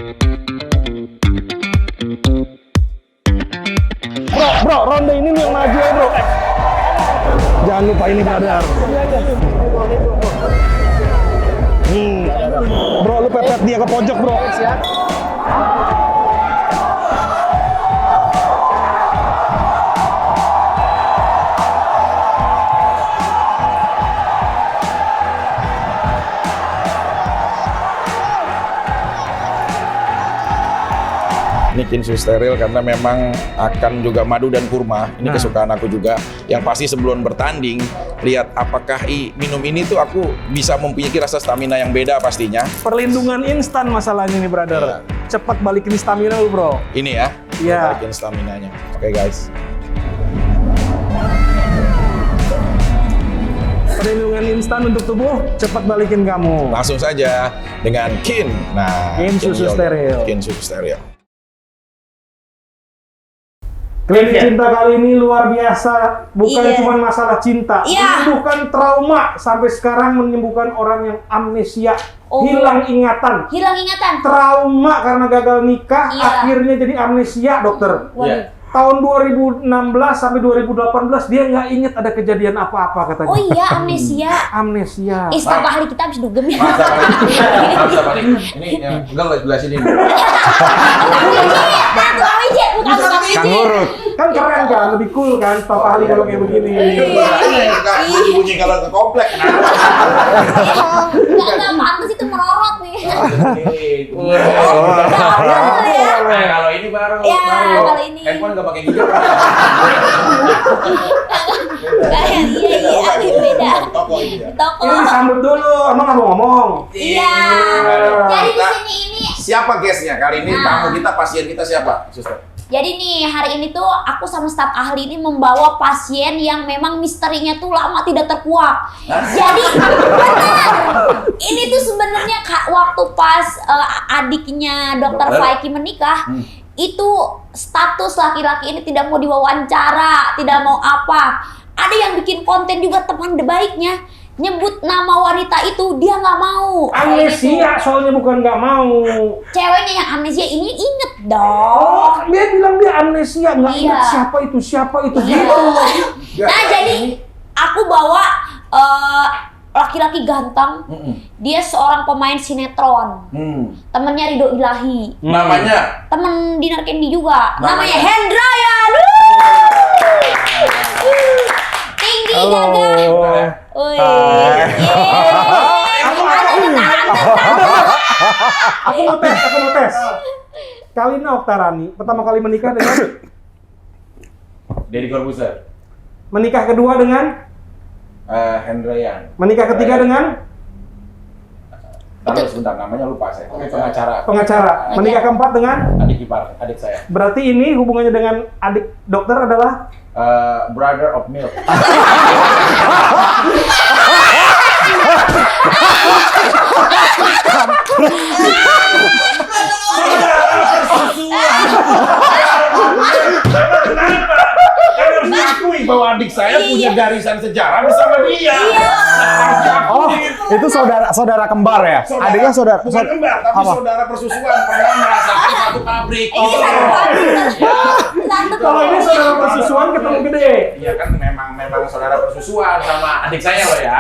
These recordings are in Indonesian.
Bro, ronde ini yang maju ya bro. Jangan lupa ini brother. Bro, lu pepet dia ke pojok bro. Ini kinsu steril karena memang akan juga madu dan kurma. Ini kesukaan aku juga. Yang pasti sebelum bertanding, lihat apakah minum ini tuh aku bisa mempunyai rasa stamina yang beda pastinya. Perlindungan instan masalahnya nih brother. Cepat balikin stamina lu bro. Ini ya, Iya. balikin staminanya. Oke guys. Perlindungan instan untuk tubuh, cepat balikin kamu. Langsung saja dengan Kin. Nah, Kin susu steril. Kin susu steril. Klinik cinta kali ini luar biasa, bukan cuma masalah cinta, menyembuhkan trauma, sampai sekarang menyembuhkan orang yang amnesia, hilang ingatan, trauma karena gagal nikah, akhirnya jadi amnesia dokter. Tahun 2016 sampai 2018 dia nggak inget ada kejadian apa-apa katanya. Oh iya, amnesia. Amnesia. Staf ahli kita habis dugem ya. Masa balik. Ini yang enggak belah sini. Kan urut. Kan keren kan, lebih cool kan staf ahli kalau kayak begini. Bunyi kalau ke komplek. Enggak pantas itu merorot nih. Kalau ini baru. Ya, kalau ini. Handphone nggak pakai gigi. Iya, beda. Di toko. Ini disambut dulu, emang nggak mau ngomong. Iya. Jadi di sini ini. Siapa guestnya kali ini? Tamu kita, pasien kita siapa, suster? Jadi nih, hari ini tuh aku sama staf ahli ini membawa pasien yang memang misterinya tuh lama tidak terkuak. Jadi, benar. Ini tuh sebenarnya waktu pas adiknya Dokter Faiki menikah, itu status laki-laki ini tidak mau diwawancara, tidak mau apa. Ada yang bikin konten juga teman baiknya, nyebut nama wanita itu dia nggak mau. Amnesia soalnya bukan nggak mau. Ceweknya yang amnesia ini inget dong. Oh, dia bilang dia amnesia, nggak inget siapa itu gitu. Nah jadi aku bawa laki-laki ganteng. Dia seorang pemain sinetron. Temennya Ridho Ilahi. Namanya? Temen Dinar Candy juga. Namanya Hendrayan. Tinggi gagah. Aku mau tes. Kalina Oktarani pertama kali menikah dengan Deddy Corbuzier. Menikah kedua dengan Hendrayan. Menikah ketiga dengan Taruh sebentar, namanya lupa saya. pengacara. Menikah keempat dengan Adik ipar, adik saya. berarti ini hubungannya dengan adik dokter adalah Brother of milk. Mengakui bahwa adik saya punya garisan sejarah bersama dia. Oh, itu saudara kembar ya? Adiknya saudara kembar, tapi saudara persusuan pernah merasakan satu pabrik. kalau ini saudara persusuan ketemu gede. Iya kan memang saudara persusuan sama adik saya loh ya.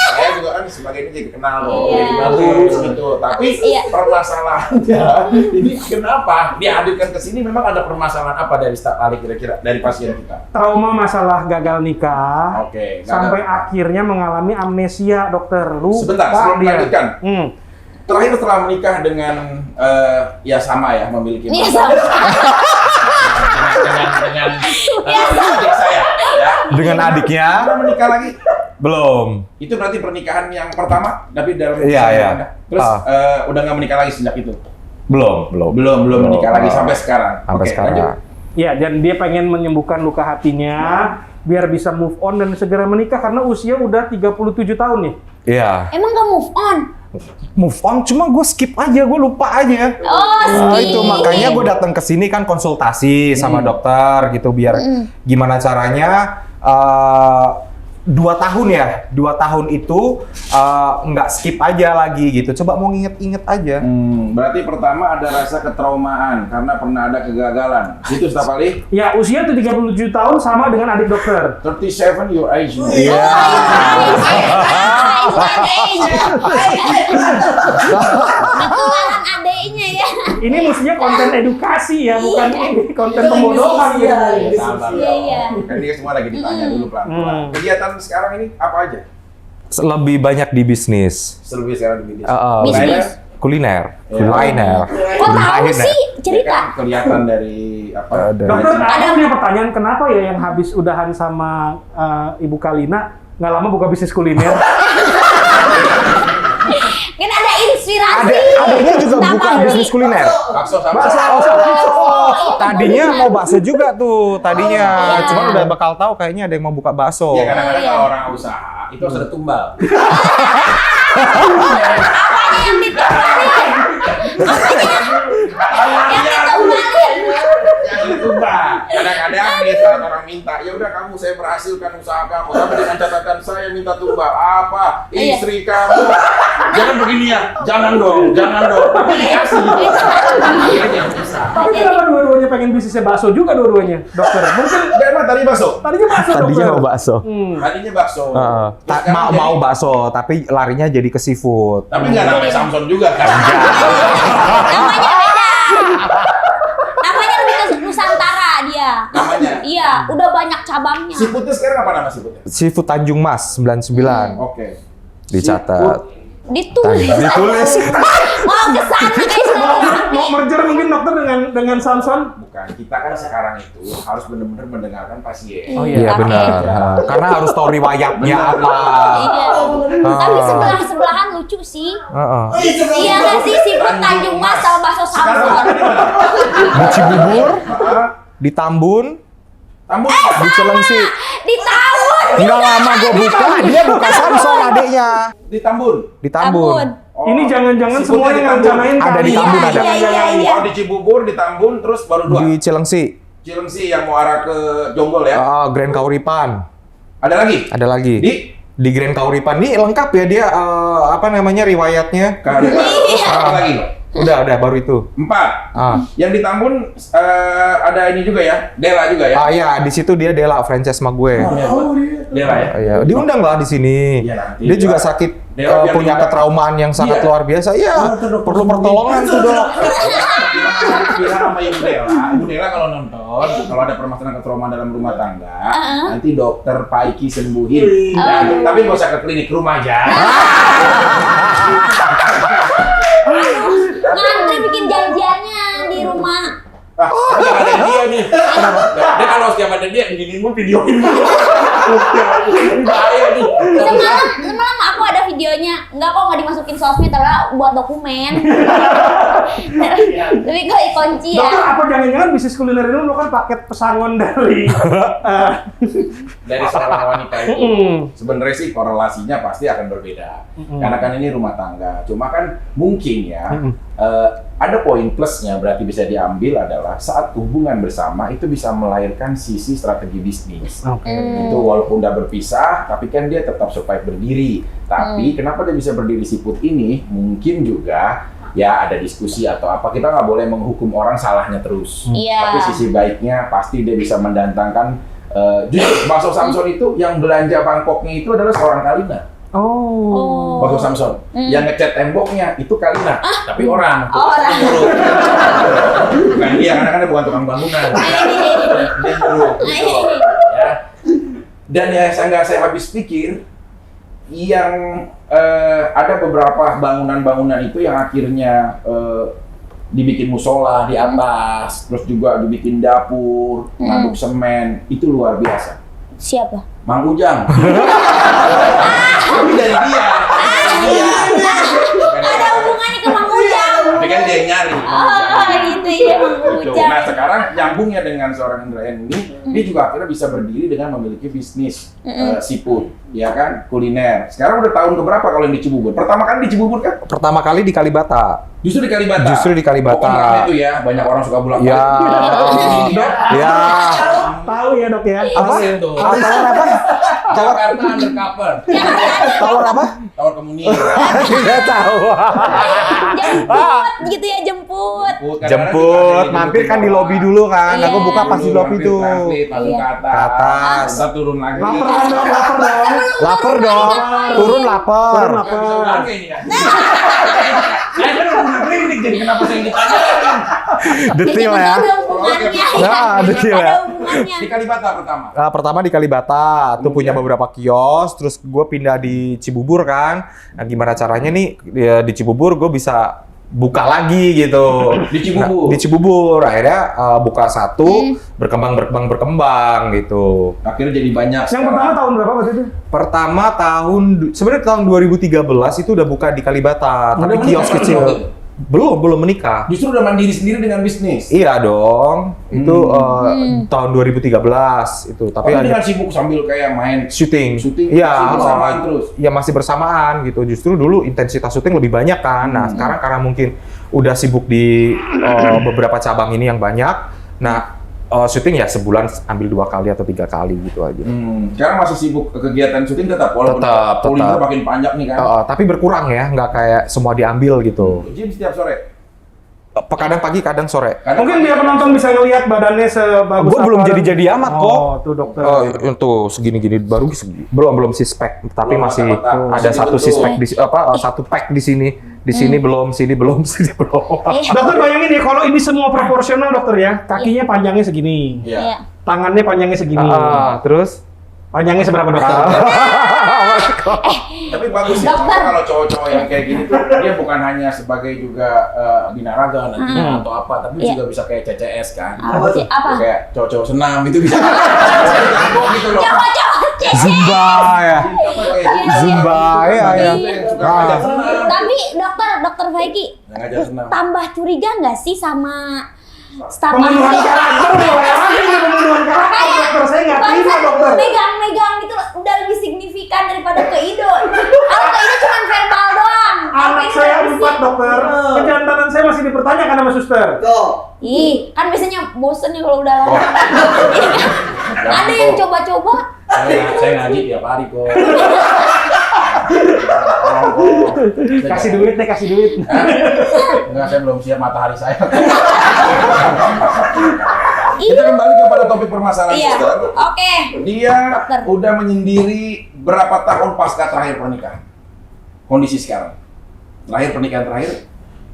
Saya juga kan sebagai ini jadi kenal loh, jadi bagus gitu. Tapi permasalahannya ini kenapa dihadirkan ke sini? Memang ada permasalahan apa dari staf ahli kira-kira dari pasien kita? Trauma masalah gagal nikah. Oke. Sampai akhirnya mengalami amnesia dokter. Sebentar, sebelum melanjutkan. Terakhir setelah menikah dengan ya sama ya memiliki dengan adik saya ya. Dengan adiknya. Sudah menikah lagi? Belum. Itu berarti pernikahan yang pertama, tapi dalam Iya. Terus udah nggak menikah lagi sejak itu? Belum menikah lagi sampai sekarang. Sampai sekarang. Lanjut. Ya, dan dia pengen menyembuhkan luka hatinya biar bisa move on dan segera menikah karena usia udah 37 tahun nih. Iya. Emang gak move on? Move on, cuma gue skip aja, gue lupa aja. Oh, skip. Itu makanya gue datang ke sini kan konsultasi sama dokter gitu biar gimana caranya 2 tahun ya, 2 tahun itu nggak skip aja lagi gitu. Coba mau nginget-inget aja. Berarti pertama ada rasa ketraumaan karena pernah ada kegagalan. Itu Staf Ali? Ya, usia tuh 37 tahun sama dengan adik dokter. 37 your age. Iya. Ketularan adeknya ya. Ini mestinya konten edukasi ya, bukan ini konten pembodohan gitu. Iya. Kan dia semua lagi ditanya dulu pelan-pelan. Kegiatan sekarang ini apa aja? Lebih banyak di bisnis. Selebih sekarang di bisnis. Bisnis. Kuliner. Ya. Kuliner. Kok tahu sih cerita? Kan kelihatan dari apa? Dokter, ada punya pertanyaan, kenapa ya yang habis udahan sama Ibu Kalina nggak lama buka bisnis kuliner? Kan ada inspirasi. Adiknya juga Staf buka ahli. bisnis kuliner. Bakso sama. Tadinya mau bakso juga tuh, tadinya. Iya. Cuman udah bakal tahu kayaknya ada yang mau buka bakso. Ya kadang-kadang Iya. kalau orang usaha itu harus ada tumbal. Apanya yang ditumbalin? Yang ditumbalin? Yang ditumbal. Kadang-kadang nih saat orang minta, ya udah kamu saya berhasilkan usaha kamu, tapi dengan catatan saya minta tumbal. Apa? Istri kamu. Jangan begini ya. Jangan dong. Tapi dikasih gitu. Akhirnya bisa. Tapi kenapa dua-duanya pengen bisnisnya bakso juga dua-duanya, dokter? Mungkin Dia emang tadi bakso. tadinya bakso, Tadinya dokter. mau bakso. Tadinya bakso. Terus sekarang Mau jadi- bakso, tapi larinya jadi ke seafood. Tapi nggak namanya Samson juga kan? Namanya beda. Namanya lebih ke Nusantara dia. Namanya? Iya, udah banyak cabangnya. Seafoodnya sekarang apa nama seafoodnya? Seafood Tanjung Mas 99. Oke. Dicatat. Ditulis. Ditulis. Mau ke sana guys. Mau merger mungkin dokter dengan Samson? Bukan, kita kan sekarang itu harus benar-benar mendengarkan pasien. Oh, Iya benar. Karena harus tahu riwayatnya apa. Iya. Tapi sebelah-sebelahan lucu sih. Iya nggak sih siput Tanjung Mas sama bakso Sekarang Samson. Di Cibubur, di Tambun, Tambun. di Cilengsi. Di tahun. Nggak lama gue buka, dia buka Samson adiknya. Di Tambun. Di Tambun. Oh. Ini jangan-jangan Seafoodnya semua di yang Tambun. rencanain Ada di kali. Tambun ada. Iya. Oh, di Cibubur, di Tambun, terus baru dua. Di Cilengsi, Cilengsi yang mau arah ke Jonggol ya. Grand Kauripan. Ada lagi? Ada lagi. Di Grand Kauripan. Ini lengkap ya dia apa namanya riwayatnya. Kauripan. Terus apa lagi? Udah baru itu. 4. Yang di Tambun ada ini juga ya, Dela juga ya. Iya, di situ dia Dela franchise sama gue. Dela ya. Iya, diundang lah di sini. Iya, nanti Dia juga Dela. sakit Dela biar punya diundang. ketraumaan yang sangat Iya. luar biasa. Iya, perlu pertolongan tuh, Dok. Bilang sama Ibu Dela kalau nonton, kalau ada permasalahan ketraumaan dalam rumah tangga, nanti dokter Paiki sembuhin. Ya, tapi nggak usah ke klinik, rumah aja. Ngantri bikin janjiannya di rumah. Jangan ada dia nih. Dia kalau setiap ada dia, begini pun videoin. Bahaya nih. Semalam aku ada videonya. Enggak kok nggak dimasukin sosmed, tapi buat dokumen. Lebih ke kunci ya. Dokter, apa jangan-jangan bisnis kuliner ini merupakan paket pesangon dari Dari seorang wanita itu sebenarnya sih korelasinya pasti akan berbeda. Karena kan ini rumah tangga. Cuma kan mungkin ya ada poin plusnya berarti bisa diambil adalah saat hubungan bersama itu bisa melahirkan sisi strategi bisnis. Itu walaupun udah berpisah, tapi kan dia tetap survive berdiri. Tapi kenapa dia bisa berdiri siput ini? Mungkin juga ya ada diskusi atau apa. Kita nggak boleh menghukum orang salahnya terus. Iya. Tapi sisi baiknya pasti dia bisa mendatangkan. Jujur, bakso Samson itu yang belanja mangkoknya itu adalah seorang Kalina. Oh. Bakso Samson. Yang ngecat temboknya itu Kalina, tapi orang. Orang. Bukan dia, karena kan dia bukan tukang bangunan. Dia nyuruh. Gitu. Ya. Dan ya saya habis pikir, yang ada beberapa bangunan-bangunan itu yang akhirnya dibikin musola di atas, terus juga dibikin dapur, ngaduk semen, itu luar biasa. Siapa? Mang Ujang. Tapi dari dia. Ada hubungannya ke Mang Ujang. Tapi kan dia yang nyari. Mang Ujang. gitu ya Mang Ujang. Nah sekarang nyambungnya dengan seorang Indrayani ini, dia juga akhirnya bisa berdiri dengan memiliki bisnis seafood, ya kan, kuliner. Sekarang udah tahun keberapa kalau yang di Cibubur? Pertama kali di Cibubur kan? Pertama kali di Kalibata. Justru di Kalibata. Justru di Kalibata. Oh, kan itu ya, banyak orang suka bolak-balik. Ya. Ya. Tahu ya dok ya. Apa itu? Tawar apa? Jakarta undercover. Tawar apa? Tawar kemuning. Tidak tahu. Jemput gitu ya, jemput. Jemput, mampir kan di lobi dulu kan. Aku buka pas di lobi tuh. Langsung ke atas. Ke atas. Kita turun lagi. Lapar kan dong, lapar dong. Lapar dong. Turun lapar. Nggak bisa ulang ini ya. Saya kan udah klinik, jadi kenapa saya ditanya? Detil Jadi ya. ada hubungannya. Nah, detil Ada ya. hubungannya. Di Kalibata pertama. Pertama di Kalibata, tuh punya beberapa kios, terus gue pindah di Cibubur kan. Nah gimana caranya nih di Cibubur gue bisa buka lagi gitu. Di Cibubur? Nah, di Cibubur, akhirnya buka satu, berkembang gitu. Akhirnya jadi banyak. Yang pertama tahun berapa waktu itu? Pertama sebenarnya tahun 2013 itu udah buka di Kalibata, tapi Udah kios menikah kecil. kan? Belum menikah. Justru udah mandiri sendiri dengan bisnis. Iya dong, itu tahun 2013 itu. Tapi Tapi dengan sibuk sambil kayak main syuting. Syuting, masih bersamaan terus? Ya masih bersamaan gitu. Justru dulu intensitas syuting lebih banyak kan. Nah sekarang karena mungkin udah sibuk di beberapa cabang ini yang banyak. Nah syuting ya sebulan ambil 2 kali atau 3 kali gitu aja. Sekarang masih sibuk ke kegiatan syuting tetap, walaupun Tetap. kuliner makin panjang nih kan. Tapi berkurang ya, nggak kayak semua diambil gitu. Gym setiap sore. Kadang pagi, kadang sore. Mungkin biar penonton bisa ngelihat badannya sebagus Gue belum apa. jadi amat kok. Oh, tuh dokter. Tuh segini-gini baru belum sih spek, tapi Belum masih mata-mata. ada Masih satu betul. sih spek di satu pack di sini. Di sini belum, sini belum, sini belum. Dokter bayangin ya, kalau ini semua proporsional dokter ya, kakinya panjangnya segini, Iya. tangannya panjangnya segini, Terus panjangnya seberapa dokter? Tapi bagus ya, Dokter. kalau cowok-cowok yang kayak gini tuh dia bukan hanya sebagai juga binaraga nantinya atau apa, tapi Iya. juga bisa kayak CCS kan. Apa sih? Apa? Kayak cowok-cowok senam itu bisa. Jago gitu loh. Cowok-cowok cewek. Zumba ya. Apa kayak Zumba, iya, iya. Yang suka ngajak senam. Tapi dokter Faiki Yang ngajak senam. tambah curiga nggak sih sama staf Pembunuhan ahli? karakter, lagi ini pembunuhan karakter dokter, saya nggak terima dokter. Megang-megang itu udah lebih signifikan daripada ke Ido. Kalau ke Ido cuma verbal doang. Anak saya 4 dokter, kejantanan saya masih dipertanyakan sama suster. Ih, kan biasanya bosen nih kalau udah lama. Ada yang coba-coba. Saya ngaji tiap hari kok. Kasih duit deh, kasih duit. Enggak, saya belum siap matahari saya. Kita kembali kepada topik permasalahan Iya. suster. Oke. Dia Dokter. udah menyendiri berapa tahun pasca terakhir pernikahan? Kondisi sekarang. Terakhir pernikahan terakhir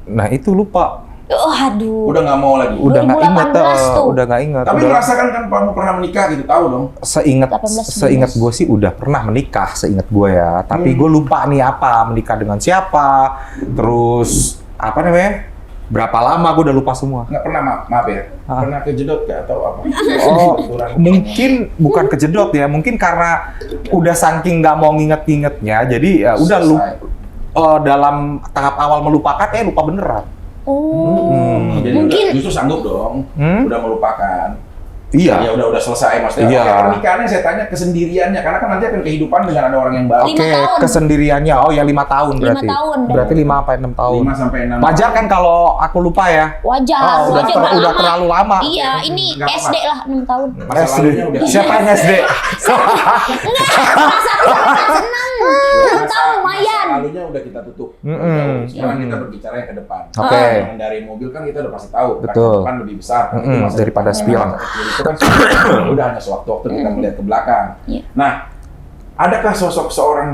Nah itu lupa. Aduh. udah nggak mau lagi. Udah nggak inget, 2018 tuh. udah nggak inget. Tapi Udah- merasakan kan kamu pernah menikah gitu, tahu dong. seingat 18, seingat gue sih udah pernah menikah, seingat gue ya. Tapi gue lupa nih apa menikah dengan siapa, terus apa namanya, berapa lama gue udah lupa semua. Nggak pernah, maaf ya. Pernah kejedot nggak atau apa? Oh, Kurang. mungkin bukan kejedot ya, mungkin karena udah saking nggak mau nginget-ngingetnya, jadi ya udah Selesai. dalam tahap awal melupakan, lupa beneran. Oh. Jadi Mungkin- udah, justru sanggup dong, udah melupakan. Iya. Ya udah selesai maksudnya. Iya. Oke, pernikahannya saya tanya kesendiriannya, karena kan nanti akan kehidupan dengan ada orang yang baru. Lima Oke, tahun. kesendiriannya. Oh ya 5 tahun 5 berarti. tahun. Berarti 5 sampai 6 tahun. 5 sampai 6. Wajar kan kalau aku lupa ya? Wajar, Oh, wajar udah lama. terlalu lama. Iya, ini Nggak apa-apa. SD lah 6 tahun. Masa SD. lalunya udah. Siapa yang SD? Masa senang. 6 tahun lumayan. Masa lalunya udah kita tutup. Sekarang kita berbicara yang ke depan. Oke. Yang dari mobil kan kita udah pasti tahu. Betul. Depan lebih besar. Kan Mm-mm, masa daripada depan. spion. Masa kecil itu kan udah hanya sewaktu-waktu kita melihat ke belakang. Iya. Nah, adakah sosok seorang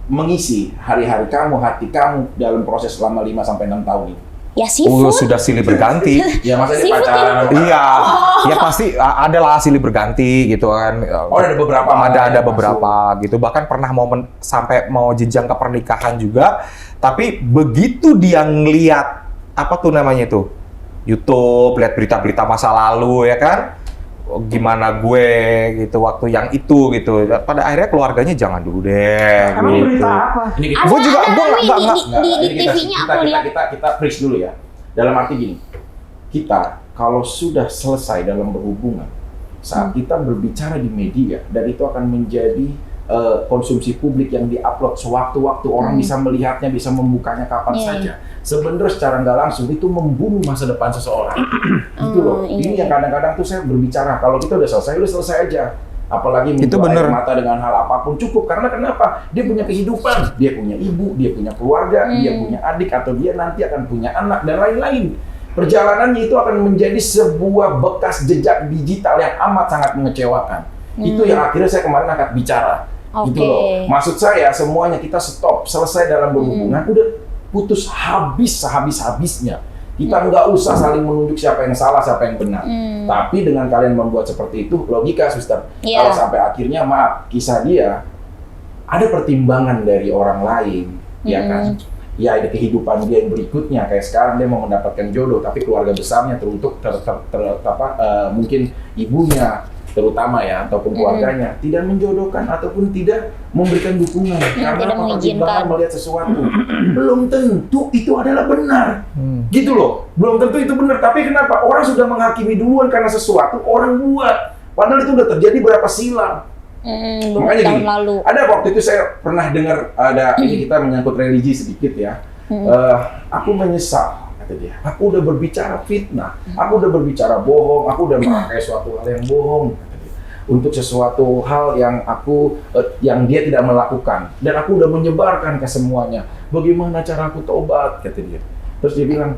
mengisi hari-hari kamu, hati kamu dalam proses selama 5 sampai 6 tahun ini? Ya seafood. Sudah silih berganti. Ya masa dia Seafood pacaran sama Iya, ya pasti adalah silih berganti gitu kan. Oh, ada beberapa Ada yang beberapa gitu. Bahkan pernah sampai mau jenjang ke pernikahan juga. Tapi begitu dia ngeliat apa tuh namanya itu YouTube, lihat berita-berita masa lalu ya kan. Gimana gue gitu waktu yang itu gitu. Pada akhirnya keluarganya jangan dulu deh. Emang gitu. berita apa? Ini kita, Gue juga Ada gue nih nggak di Nggak, ini TV-nya aku lihat. kita freeze dulu ya. Dalam arti gini, kita kalau sudah selesai dalam berhubungan, saat kita berbicara di media, dan itu akan menjadi konsumsi publik yang diupload sewaktu-waktu orang bisa melihatnya, bisa membukanya kapan saja. Sebenarnya secara nggak langsung itu membunuh masa depan seseorang. Gitu loh. Ini yang kadang-kadang tuh saya berbicara, kalau kita udah selesai aja. Apalagi menjual air mata dengan hal apapun cukup. Karena kenapa? Dia punya kehidupan, dia punya ibu, dia punya keluarga, dia punya adik, atau dia nanti akan punya anak, dan lain-lain. Perjalanannya itu akan menjadi sebuah bekas jejak digital yang amat sangat mengecewakan. Itu yang akhirnya saya kemarin angkat bicara. Gitu loh. Maksud saya semuanya kita stop, selesai dalam berhubungan, udah putus habis-habisnya. Kita nggak usah saling menunjuk siapa yang salah, siapa yang benar. Tapi dengan kalian membuat seperti itu, logika, Suster. Kalau sampai akhirnya, maaf, kisah dia ada pertimbangan dari orang lain, ya kan? Ya, ada kehidupan dia yang berikutnya. Kayak sekarang dia mau mendapatkan jodoh, tapi keluarga besarnya teruntuk mungkin ibunya terutama ya, ataupun keluarganya tidak menjodohkan ataupun tidak memberikan dukungan karena pertimbangan melihat sesuatu. Belum tentu itu adalah benar. Gitu loh. Belum tentu itu benar, tapi kenapa? Orang sudah menghakimi duluan karena sesuatu orang buat. Padahal itu udah terjadi berapa silam. Makanya gini, ada waktu itu saya pernah dengar ada ini kita menyangkut religi sedikit ya. Aku menyesal, kata dia. Aku udah berbicara fitnah, aku udah berbicara bohong, aku udah memakai suatu hal yang bohong, kata dia, untuk sesuatu hal yang yang dia tidak melakukan, dan aku udah menyebarkan ke semuanya. Bagaimana cara aku tobat, kata dia. Terus dia bilang,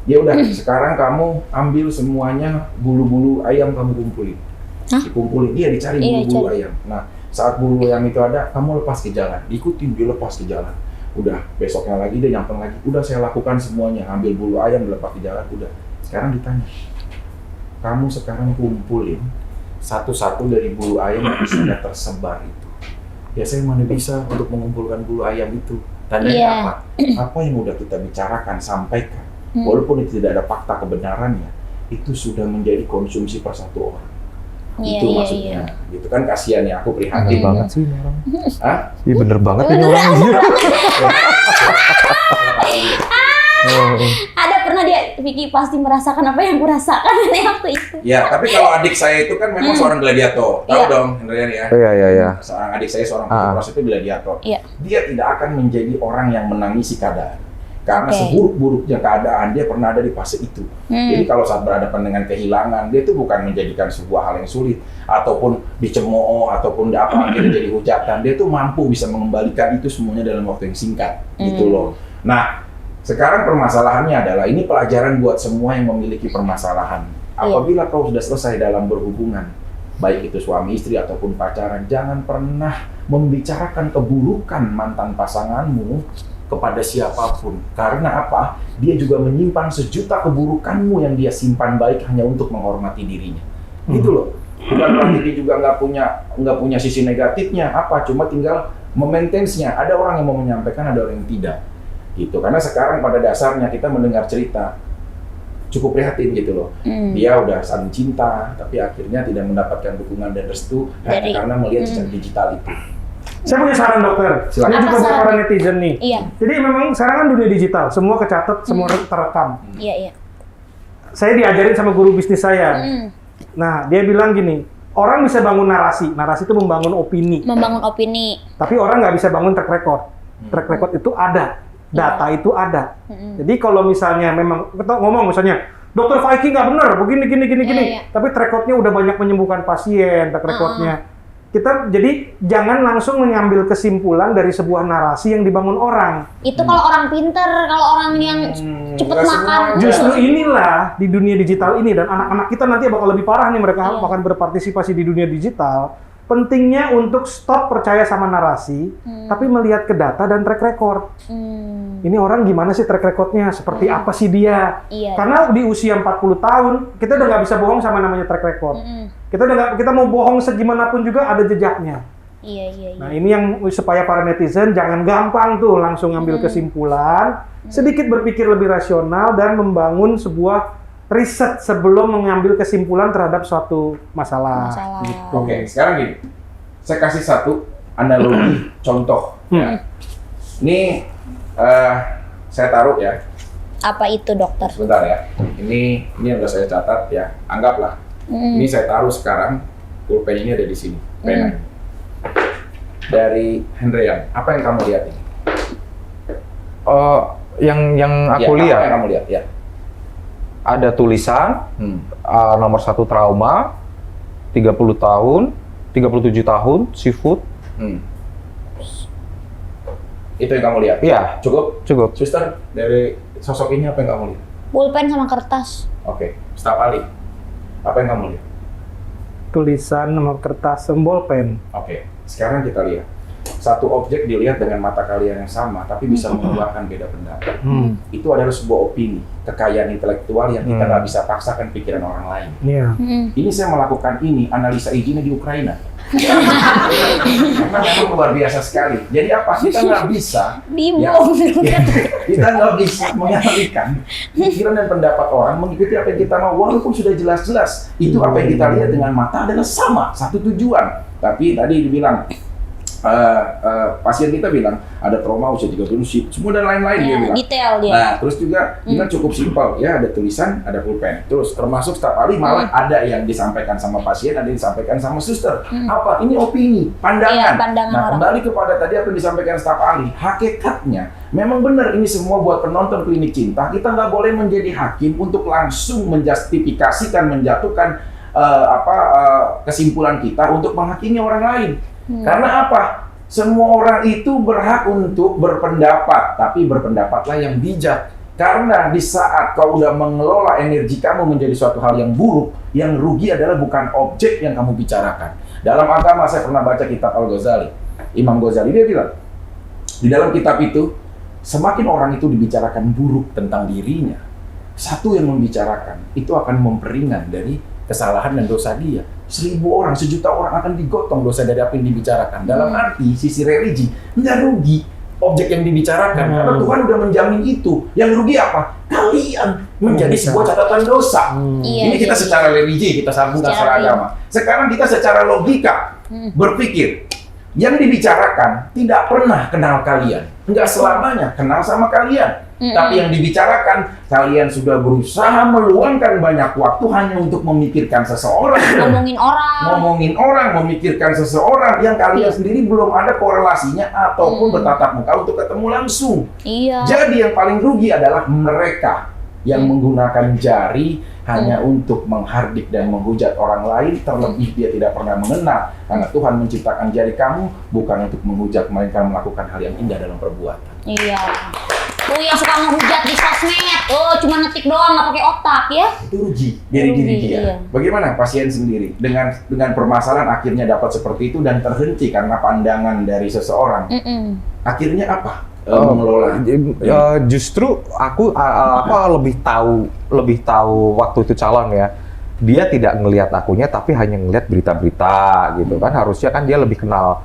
ya udah sekarang kamu ambil semuanya bulu-bulu ayam, kamu kumpulin. Dikumpulin, dia dicari bulu-bulu ayam. Nah, saat bulu ayam itu ada, kamu lepas ke jalan, ikutin dia lepas ke jalan. Udah, besoknya lagi dia nyampeng lagi. Udah, saya lakukan semuanya, ambil bulu ayam, lepas ke jalan. Udah, sekarang ditanya, kamu sekarang kumpulin satu-satu dari bulu ayam yang sudah tersebar itu. Ya, saya mana bisa untuk mengumpulkan bulu ayam itu. Tandanya apa? Apa yang udah kita bicarakan, sampaikan. Walaupun itu tidak ada fakta kebenarannya, itu sudah menjadi konsumsi per satu orang. Itu maksudnya, gitu kan, kasihan ya, aku prihatin banget sih ini orang. Iya bener banget ini orang. Ada pernah dia, Vicky pasti merasakan apa yang kurasakan waktu itu. Ya, tapi kalau adik saya itu kan memang seorang gladiator, tahu dong, Hendrian ya. Iya. Seorang adik saya, seorang pros itu gladiator. Dia tidak akan menjadi orang yang menangisi keadaan. Karena seburuk-buruknya keadaan, dia pernah ada di fase itu. Jadi kalau saat berhadapan dengan kehilangan, dia itu bukan menjadikan sebuah hal yang sulit, ataupun dicemooh, ataupun akhirnya jadi hujatan. Dia tuh mampu bisa mengembalikan itu semuanya dalam waktu yang singkat, gitu loh. Nah, sekarang permasalahannya adalah, ini pelajaran buat semua yang memiliki permasalahan. Apabila kau sudah selesai dalam berhubungan, baik itu suami istri ataupun pacaran, jangan pernah membicarakan keburukan mantan pasanganmu kepada siapapun. Karena apa? Dia juga menyimpan sejuta keburukanmu yang dia simpan baik hanya untuk menghormati dirinya. Gitu loh. Bukan berarti dia juga nggak punya sisi negatifnya. Apa? Cuma tinggal memaintenance-nya. Ada orang yang mau menyampaikan, ada orang yang tidak. Gitu. Karena sekarang pada dasarnya kita mendengar cerita cukup prihatin gitu loh. Dia udah saling cinta, tapi akhirnya tidak mendapatkan dukungan dan restu karena melihat jejak digital itu. Saya punya saran, dokter. Ini juga buat para netizen nih. Jadi memang sekarang kan dunia digital, semua kecatat, semua terekam. Iya. Saya diajarin sama guru bisnis saya. Nah, dia bilang gini, orang bisa bangun narasi. Narasi itu membangun opini. Tapi orang nggak bisa bangun track record. Track record itu ada, data itu ada. Jadi kalau misalnya memang kita ngomong misalnya, Dokter Vicky nggak benar, begini. Tapi track recordnya udah banyak menyembuhkan pasien, track recordnya. Kita jadi jangan langsung mengambil kesimpulan dari sebuah narasi yang dibangun orang. Itu kalau orang pinter, kalau orang yang cepet makan. Justru inilah di dunia digital ini, dan anak-anak kita nanti bakal lebih parah nih, mereka akan berpartisipasi di dunia digital. Pentingnya untuk stop percaya sama narasi, tapi melihat ke data dan track record. Ini orang gimana sih track recordnya? Seperti apa sih dia? Karena di usia 40 tahun, kita udah nggak bisa bohong sama namanya track record. Kita mau bohong segimanapun juga ada jejaknya. Nah, ini yang supaya para netizen jangan gampang tuh langsung ngambil kesimpulan, sedikit berpikir lebih rasional dan membangun sebuah riset sebelum mengambil kesimpulan terhadap suatu masalah. Gitu. Oke, sekarang gini, saya kasih satu analogi contoh. Ya. Ini saya taruh ya, Apa itu dokter? Sebentar ya. Ini udah saya catat ya. Anggaplah. Ini saya taruh sekarang. Pulpen ini ada di sini. Pena. Dari Hendrian, apa yang kamu lihat ini? Yang aku lihat. Apa yang kamu lihat? Ya. Ada tulisan nomor 1 trauma 30 tahun 37 tahun seafood. Itu yang kamu lihat? Iya. Cukup. Suster, dari sosok ini apa yang kamu lihat? Pulpen sama kertas. Oke. Staf ahli, apa yang kamu lihat? Tulisan sama kertas bolpen. Oke. Sekarang kita lihat. Satu objek dilihat dengan mata kalian yang sama, tapi bisa mengeluarkan beda pendapat. Itu adalah sebuah opini, kekayaan intelektual yang kita nggak bisa paksakan pikiran orang lain. Iya. Ini saya melakukan analisa izinnya di Ukraina. Karena memang luar biasa sekali. Jadi apa? Kita nggak bisa. Kita nggak bisa mengalihkan pikiran dan pendapat orang mengikuti apa yang kita mau, walaupun sudah jelas-jelas itu apa yang kita lihat dengan mata adalah sama, satu tujuan. Tapi tadi dibilang pasien kita bilang ada trauma usia 30 semua dan lain-lain dia bilang. Detail dia. Nah, terus juga ini cukup simpel ya, ada tulisan, ada pulpen. Terus termasuk staf ahli malah ada yang disampaikan sama pasien, ada yang disampaikan sama suster. Apa? Ini opini, pandangan. Nah, kembali kepada tadi apa yang disampaikan staf ahli, hakikatnya memang benar ini semua buat penonton Klinik Cinta. Kita nggak boleh menjadi hakim untuk langsung menjustifikasikan, menjatuhkan kesimpulan kita untuk menghakimi orang lain. Karena apa? Semua orang itu berhak untuk berpendapat, tapi berpendapatlah yang bijak. Karena di saat kau udah mengelola energi kamu menjadi suatu hal yang buruk, yang rugi adalah bukan objek yang kamu bicarakan. Dalam agama saya pernah baca kitab Al-Ghazali. Imam Ghazali dia bilang, di dalam kitab itu, semakin orang itu dibicarakan buruk tentang dirinya, satu yang membicarakan itu akan memperingan dari kesalahan dan dosa dia. 1000 orang, 1.000.000 orang akan digotong dosa dari apa yang dibicarakan. Dalam arti sisi religi nggak rugi objek yang dibicarakan karena Tuhan udah menjamin itu. Yang rugi apa? Kalian menjadi sebuah catatan dosa. Ini kita secara religi, kita sambungkan secara agama. Sekarang kita secara logika berpikir yang dibicarakan tidak pernah kenal kalian, nggak selamanya kenal sama kalian. Tapi yang dibicarakan, kalian sudah berusaha meluangkan banyak waktu hanya untuk memikirkan seseorang. Ngomongin orang, memikirkan seseorang yang kalian sendiri belum ada korelasinya ataupun bertatap muka untuk ketemu langsung. Jadi yang paling rugi adalah mereka yang menggunakan jari hanya untuk menghardik dan menghujat orang lain, terlebih dia tidak pernah mengenal. Karena Tuhan menciptakan jari kamu bukan untuk menghujat, melainkan melakukan hal yang indah dalam perbuatan. Tuh yang suka ngehujat di sosmed, cuma ngetik doang nggak pakai otak ya. Itu rugi dari diri dia. Bagaimana pasien sendiri dengan permasalahan akhirnya dapat seperti itu dan terhenti karena pandangan dari seseorang. Akhirnya apa? Mengelola. Justru aku lebih tahu waktu itu calon ya. Dia tidak ngelihat akunya tapi hanya ngelihat berita-berita gitu kan. Harusnya kan dia lebih kenal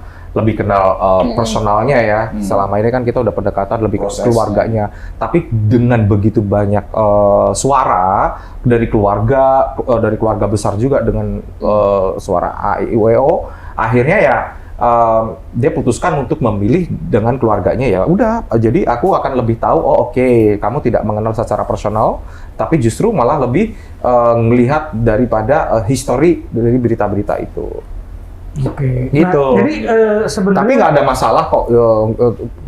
personalnya ya. Selama ini kan kita udah pendekatan lebih ke keluarganya. Tapi dengan begitu banyak suara dari keluarga besar juga dengan suara AIWO, akhirnya ya dia putuskan untuk memilih dengan keluarganya. Ya udah, jadi aku akan lebih tahu, oke, kamu tidak mengenal secara personal, tapi justru malah lebih melihat daripada histori dari berita-berita itu. Oke. Gitu. Nah, jadi sebenarnya tapi nggak ada masalah kok.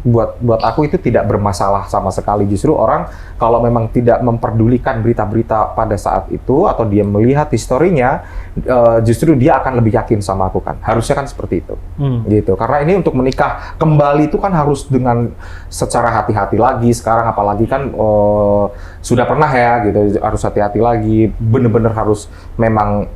Buat aku itu tidak bermasalah sama sekali. Justru orang kalau memang tidak memperdulikan berita-berita pada saat itu atau dia melihat historinya, justru dia akan lebih yakin sama aku kan. Harusnya kan seperti itu. Gitu. Karena ini untuk menikah kembali itu kan harus dengan secara hati-hati lagi. Sekarang apalagi kan sudah pernah ya gitu, harus hati-hati lagi. Bener-bener harus memang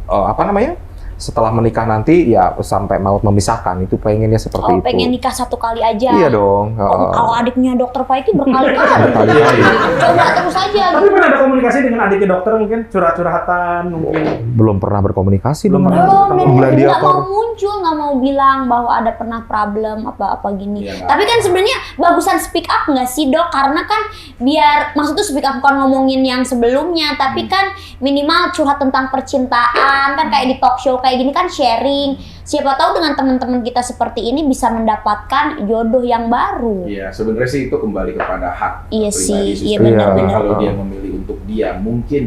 setelah menikah nanti ya sampai maut memisahkan, itu pengennya seperti itu. Pengen nikah satu kali aja. Iya dong. Kalau adiknya dokter Paiki berkali-kali. Berkali-kali. Coba terus aja. Tapi pernah ada komunikasi dengan adiknya dokter mungkin curhat-curhatan mungkin. Belum pernah berkomunikasi. Belum, nggak mau muncul, nggak mau bilang bahwa ada pernah problem apa-apa gini. Ya, tapi kan sebenarnya bagusan speak up nggak sih dok? Karena kan biar maksudnya speak up bukan ngomongin yang sebelumnya, tapi kan minimal curhat tentang percintaan kan kayak di talk show kayak kayak gini kan sharing. Siapa tahu dengan teman-teman kita seperti ini bisa mendapatkan jodoh yang baru. Iya, sebenarnya sih itu kembali kepada hak Iya pribadi sih, iya Tapi benar-benar. kalau dia memilih untuk dia, mungkin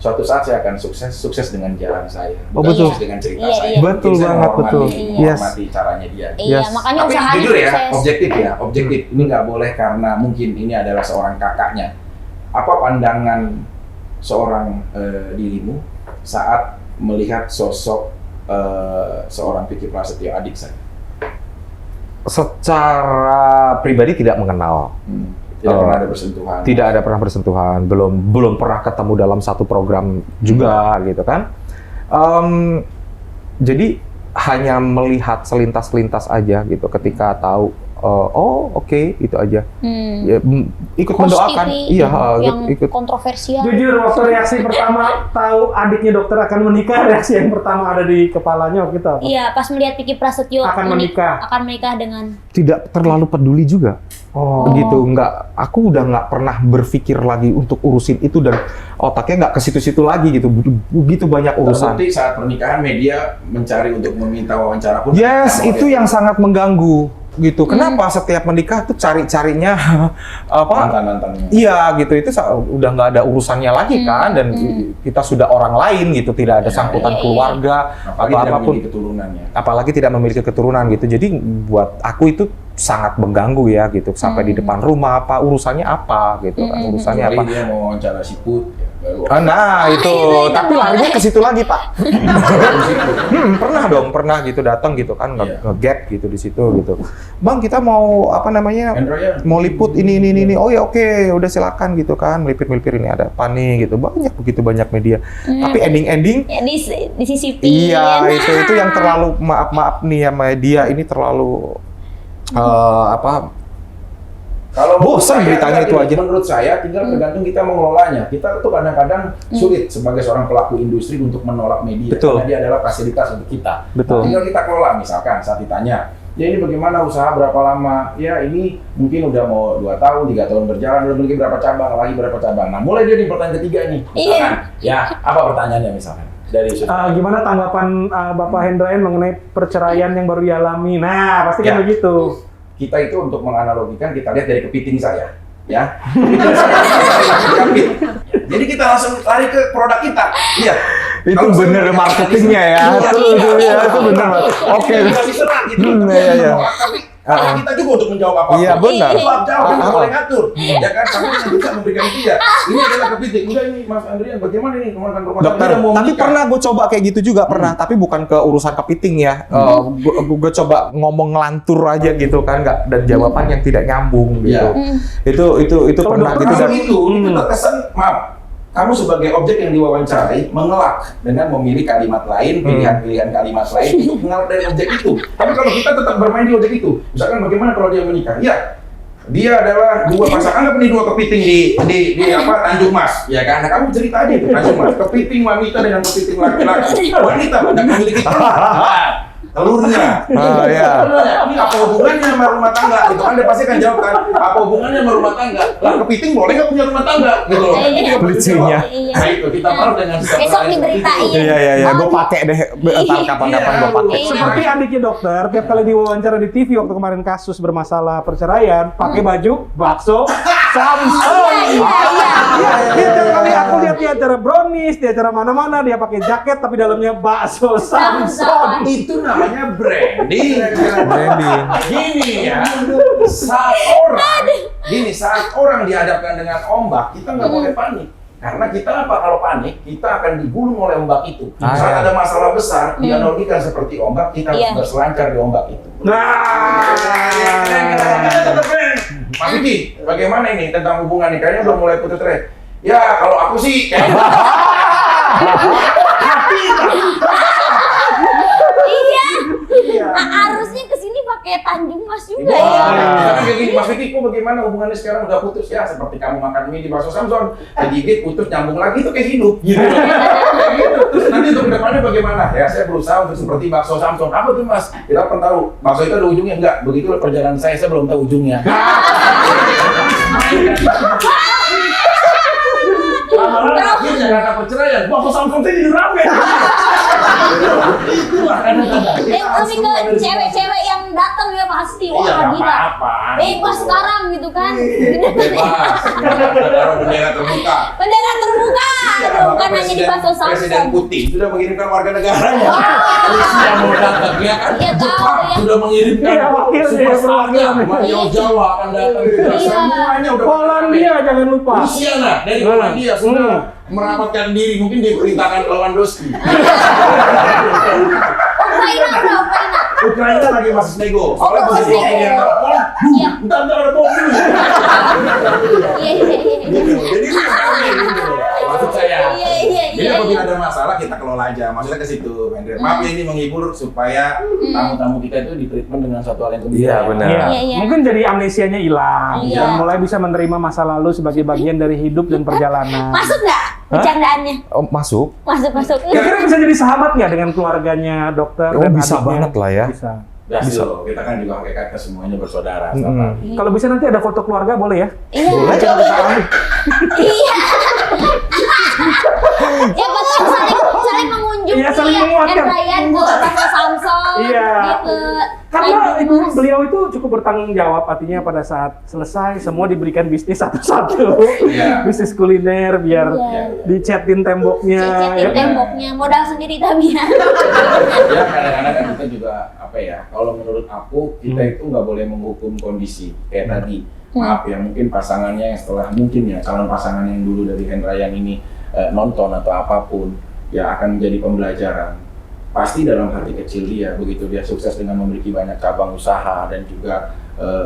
suatu saat saya akan sukses dengan jalan saya. Oh, bukan betul. sukses dengan cerita Iya, saya. iya. Betul Mungkin saya banget, betul. menghormati caranya dia. Iya, Yes. makanya Tapi usahanya jujur ya, sukses. objektif. Ini nggak boleh karena mungkin ini adalah seorang kakaknya. Apa pandangan seorang dirimu saat melihat sosok seorang Vicky Prasetyo, adik saya? Secara pribadi tidak mengenal. Tidak pernah ada bersentuhan. Tidak ada pernah bersentuhan, belum pernah ketemu dalam satu program juga gitu kan. Jadi hanya melihat selintas-selintas aja gitu ketika tahu oke, itu aja. Ya, ikut Host mendoakan. TV Iya, yang ikut. kontroversial. Jujur, waktu reaksi pertama tahu adiknya dokter akan menikah, reaksi yang pertama ada di kepalanya waktu itu apa? Iya, pas melihat Vicky Prasetyo Akan menikah. akan menikah dengan Tidak terlalu peduli juga. Oh. Begitu, aku udah nggak pernah berpikir lagi untuk urusin itu dan otaknya nggak ke situ-situ lagi gitu. Begitu banyak urusan. Terbukti saat pernikahan media mencari untuk meminta wawancara pun. Yes, tidak itu mau yang sangat mengganggu gitu. Kenapa setiap menikah tuh cari-carinya apa? mantan-mantannya. Iya gitu, itu udah nggak ada urusannya lagi kan, dan kita sudah orang lain gitu, tidak ada sangkutan keluarga Apalagi atau tidak apapun, memiliki keturunannya. apalagi tidak memiliki keturunan gitu. Jadi buat aku itu sangat mengganggu ya gitu, sampai di depan rumah apa urusannya apa gitu kan, urusannya apa. Kecuali dia mau wawancara siput, ya, baru. Nah itu, tapi larinya ke situ lagi Pak. pernah gitu datang gitu kan, Iya. nge-gap gitu di situ gitu. Bang, kita mau apa namanya? Hendro ya? Mau liput ini. Oh ya oke, udah silakan gitu kan. Melipir ini ada apa nih gitu. Begitu banyak media. Tapi ending ya, disisipin. iya, itu yang terlalu maaf nih ya media ini terlalu Kalau bosan menurut beritanya saya, itu aja. Menurut saya tinggal tergantung kita mengelolanya. Kita tuh kadang-kadang sulit sebagai seorang pelaku industri untuk menolak media. Betul. Karena dia adalah fasilitas untuk kita. Betul. Tinggal kita kelola, misalkan saat ditanya, ya ini bagaimana usaha berapa lama? Ya ini mungkin udah mau 2 tahun, 3 tahun berjalan, udah memiliki berapa cabang, lagi berapa cabang. Nah mulai dari pertanyaan ketiga nih, misalkan, ya apa pertanyaannya misalkan? Dari Gimana tanggapan Bapak Hendrayan mengenai perceraian yang baru dialami? Nah, pasti kan Ya. begitu. Kita itu untuk menganalogikan, kita lihat dari kepiting saya, ya. Jadi kita langsung lari ke produk kita, lihat. itu Kalau bener saya- marketingnya ya. Itu bener. Oke. Kita diserang gitu. Iya. Tapi kita juga untuk menjawab apa? Iya, benar. Jawab, kita boleh ngatur, ya kan? Tapi yang bisa memberikan itu ya. Ini adalah kepiting. Udah ini Mas Andrian, bagaimana nih kemarin rumah Dokter, tangga mau tapi menikah? pernah gue coba kayak gitu juga pernah, tapi bukan ke urusan kepiting ya. Gue coba ngomong ngelantur aja gitu kan, nggak, dan jawaban yang tidak nyambung gitu. Itu Kalau pernah dokter gitu dan itu terkesan, maaf, kamu sebagai objek yang diwawancarai mengelak dengan memilih kalimat lain, pilihan-pilihan kalimat lain untuk mengelak dari objek itu. Tapi kalau kita tetap bermain di objek itu, misalkan bagaimana kalau dia menikah? Ya, dia adalah 2 pasangan, anggap nih 2 kepiting di Tanjung Mas, ya kan? Nah, kamu cerita aja itu Tanjung Mas, kepiting wanita dengan kepiting laki-laki. Wanita tidak memiliki telurnya. iya. Ini apa hubungannya sama rumah tangga? Gitu kan dia pasti akan jawab kan, apa hubungannya sama rumah tangga? Lah kepiting boleh nggak punya rumah tangga? Gitu loh. Lucunya. Nah itu kita harus dengan sistem Besok lain seperti diberitain. itu. Iya, gue pakai deh, entar kapan-kapan gue pakai. Iya. Seperti adiknya dokter, tiap kali diwawancara di TV waktu kemarin kasus bermasalah perceraian, pakai baju bakso Samson. Dia tiap kali aku lihat di acara brownies, di acara mana-mana dia pakai jaket tapi dalamnya bakso Samson. Itu namanya branding. Branding. Gini ya, saat orang dihadapkan dengan ombak, kita nggak boleh panik. Karena kita apa? Kalau panik, kita akan digulung oleh ombak itu. Saat ada masalah besar, dianalogikan seperti ombak, kita harus berselancar di ombak itu. Nah, Mas Vicky, bagaimana ini tentang hubungan nih? Kayaknya udah mulai putus asa. Ya, kalau aku sih kayaknya Iya. Harusnya kesini pakai Tanjung Mas juga Wah, ya. misalkan kayak gini, Mas Vicky, kok bagaimana hubungannya sekarang udah putus? Ya, seperti kamu makan mie di bakso Samson, digigit, putus, nyambung lagi, itu kayak hidup. Gitu. Kayak gitu. Terus nanti untuk kedepannya bagaimana? Ya, saya berusaha untuk seperti bakso Samson. Apa tuh, Mas? Kita kan tahu, bakso itu ada ujungnya? Enggak. Begitulah perjalanan saya belum tahu ujungnya. Lama-lama akhirnya karena perceraian, bakso Samson saya jadi rame. Itulah kadang-kadang. Tapi ke cewek-cewek yang datang ya pasti, Iya, wah nggak gila. apa-apa. Bebas sekarang gitu kan. Bebas. Taruh bendera terbuka. Bendera terbuka, Iya, bukan bahkan hanya di Paso Presiden Samson. Putin sudah mengirimkan warga negaranya. Rusia mau datang, ya kan? Iya, tahu, Jepang ya. sudah mengirimkan Iya, wakilnya, superstarnya. perwakilan. Yang Jawa akan datang juga. Iya. Semuanya udah Polandia jangan lupa. Rusia nah, dari Polandia sudah merapatkan diri, mungkin diperintahkan ke Lewandowski. Ukraina udah, Ukraina. Ukraina lagi masih nego. Soalnya Oh, posisi masih dia nego. Iya. Entar ada bom dulu. Iya, iya, iya. Gitu. Jadi itu yang kami gitu. Maksud saya. Iya, iya, Jadi iya. apabila ada masalah kita kelola aja. Maksudnya ke situ, Hendrik. Maaf ya ini menghibur supaya tamu-tamu kita itu ditreatment dengan satu hal yang kembali. Iya, benar. Iya. Iya, iya. Mungkin jadi amnesianya hilang Iya. dan mulai bisa menerima masa lalu sebagai bagian dari hidup dan perjalanan. Masuk nggak bercandaannya? Oh, masuk. Masuk, masuk. Kira-kira bisa jadi sahabat nggak dengan keluarganya dokter? Oh, dan bisa adiknya? banget lah ya. Bisa. Bisa loh, kita kan juga hakikatnya semuanya bersaudara. Kalau bisa nanti ada foto keluarga boleh ya? Iya. Boleh kan kita ambil. Iya. Ya betul, saling mengunjungi. Iya, saling menguatkan. Ryan ke Paso Samson. Iya. Gitu. Karena Lagi itu Mas. beliau itu cukup bertanggung jawab, artinya pada saat selesai semua diberikan bisnis satu-satu. Iya. Bisnis kuliner biar Iya. dicetin temboknya. Cecetin ya kan? temboknya, modal sendiri tapi ya. Ya kadang-kadang kan kita juga apa ya, kalau menurut aku kita itu nggak boleh menghukum kondisi kayak tadi. Maaf ya, mungkin pasangannya yang setelah mungkin ya calon pasangan yang dulu dari Hendrayan ini nonton atau apapun ya akan menjadi pembelajaran. Pasti dalam hati kecil dia begitu dia sukses dengan memiliki banyak cabang usaha dan juga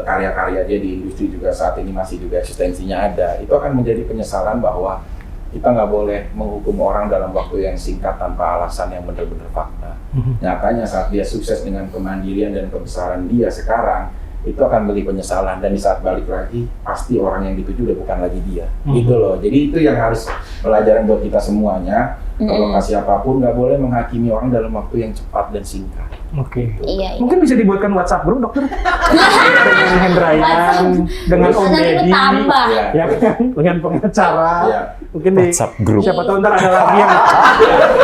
karya-karya dia di industri juga saat ini masih juga eksistensinya ada, itu akan menjadi penyesalan bahwa kita nggak boleh menghukum orang dalam waktu yang singkat tanpa alasan yang benar-benar fakta. Nyatanya saat dia sukses dengan kemandirian dan kebesaran dia sekarang, itu akan beli penyesalan dan di saat balik lagi pasti orang yang dituju udah bukan lagi dia. Gitu loh. Jadi itu yang harus pelajaran buat kita semuanya. Kalau kasih apapun nggak boleh menghakimi orang dalam waktu yang cepat dan singkat. Oke. Iya, iya. Mungkin bisa dibuatkan WhatsApp group dokter dengan Hendrayan, dengan Om Nanti Deddy, bertambah. Ya. ya kan, dengan pengacara. Iya. Mungkin di WhatsApp group. siapa tahu ntar ada lagi yang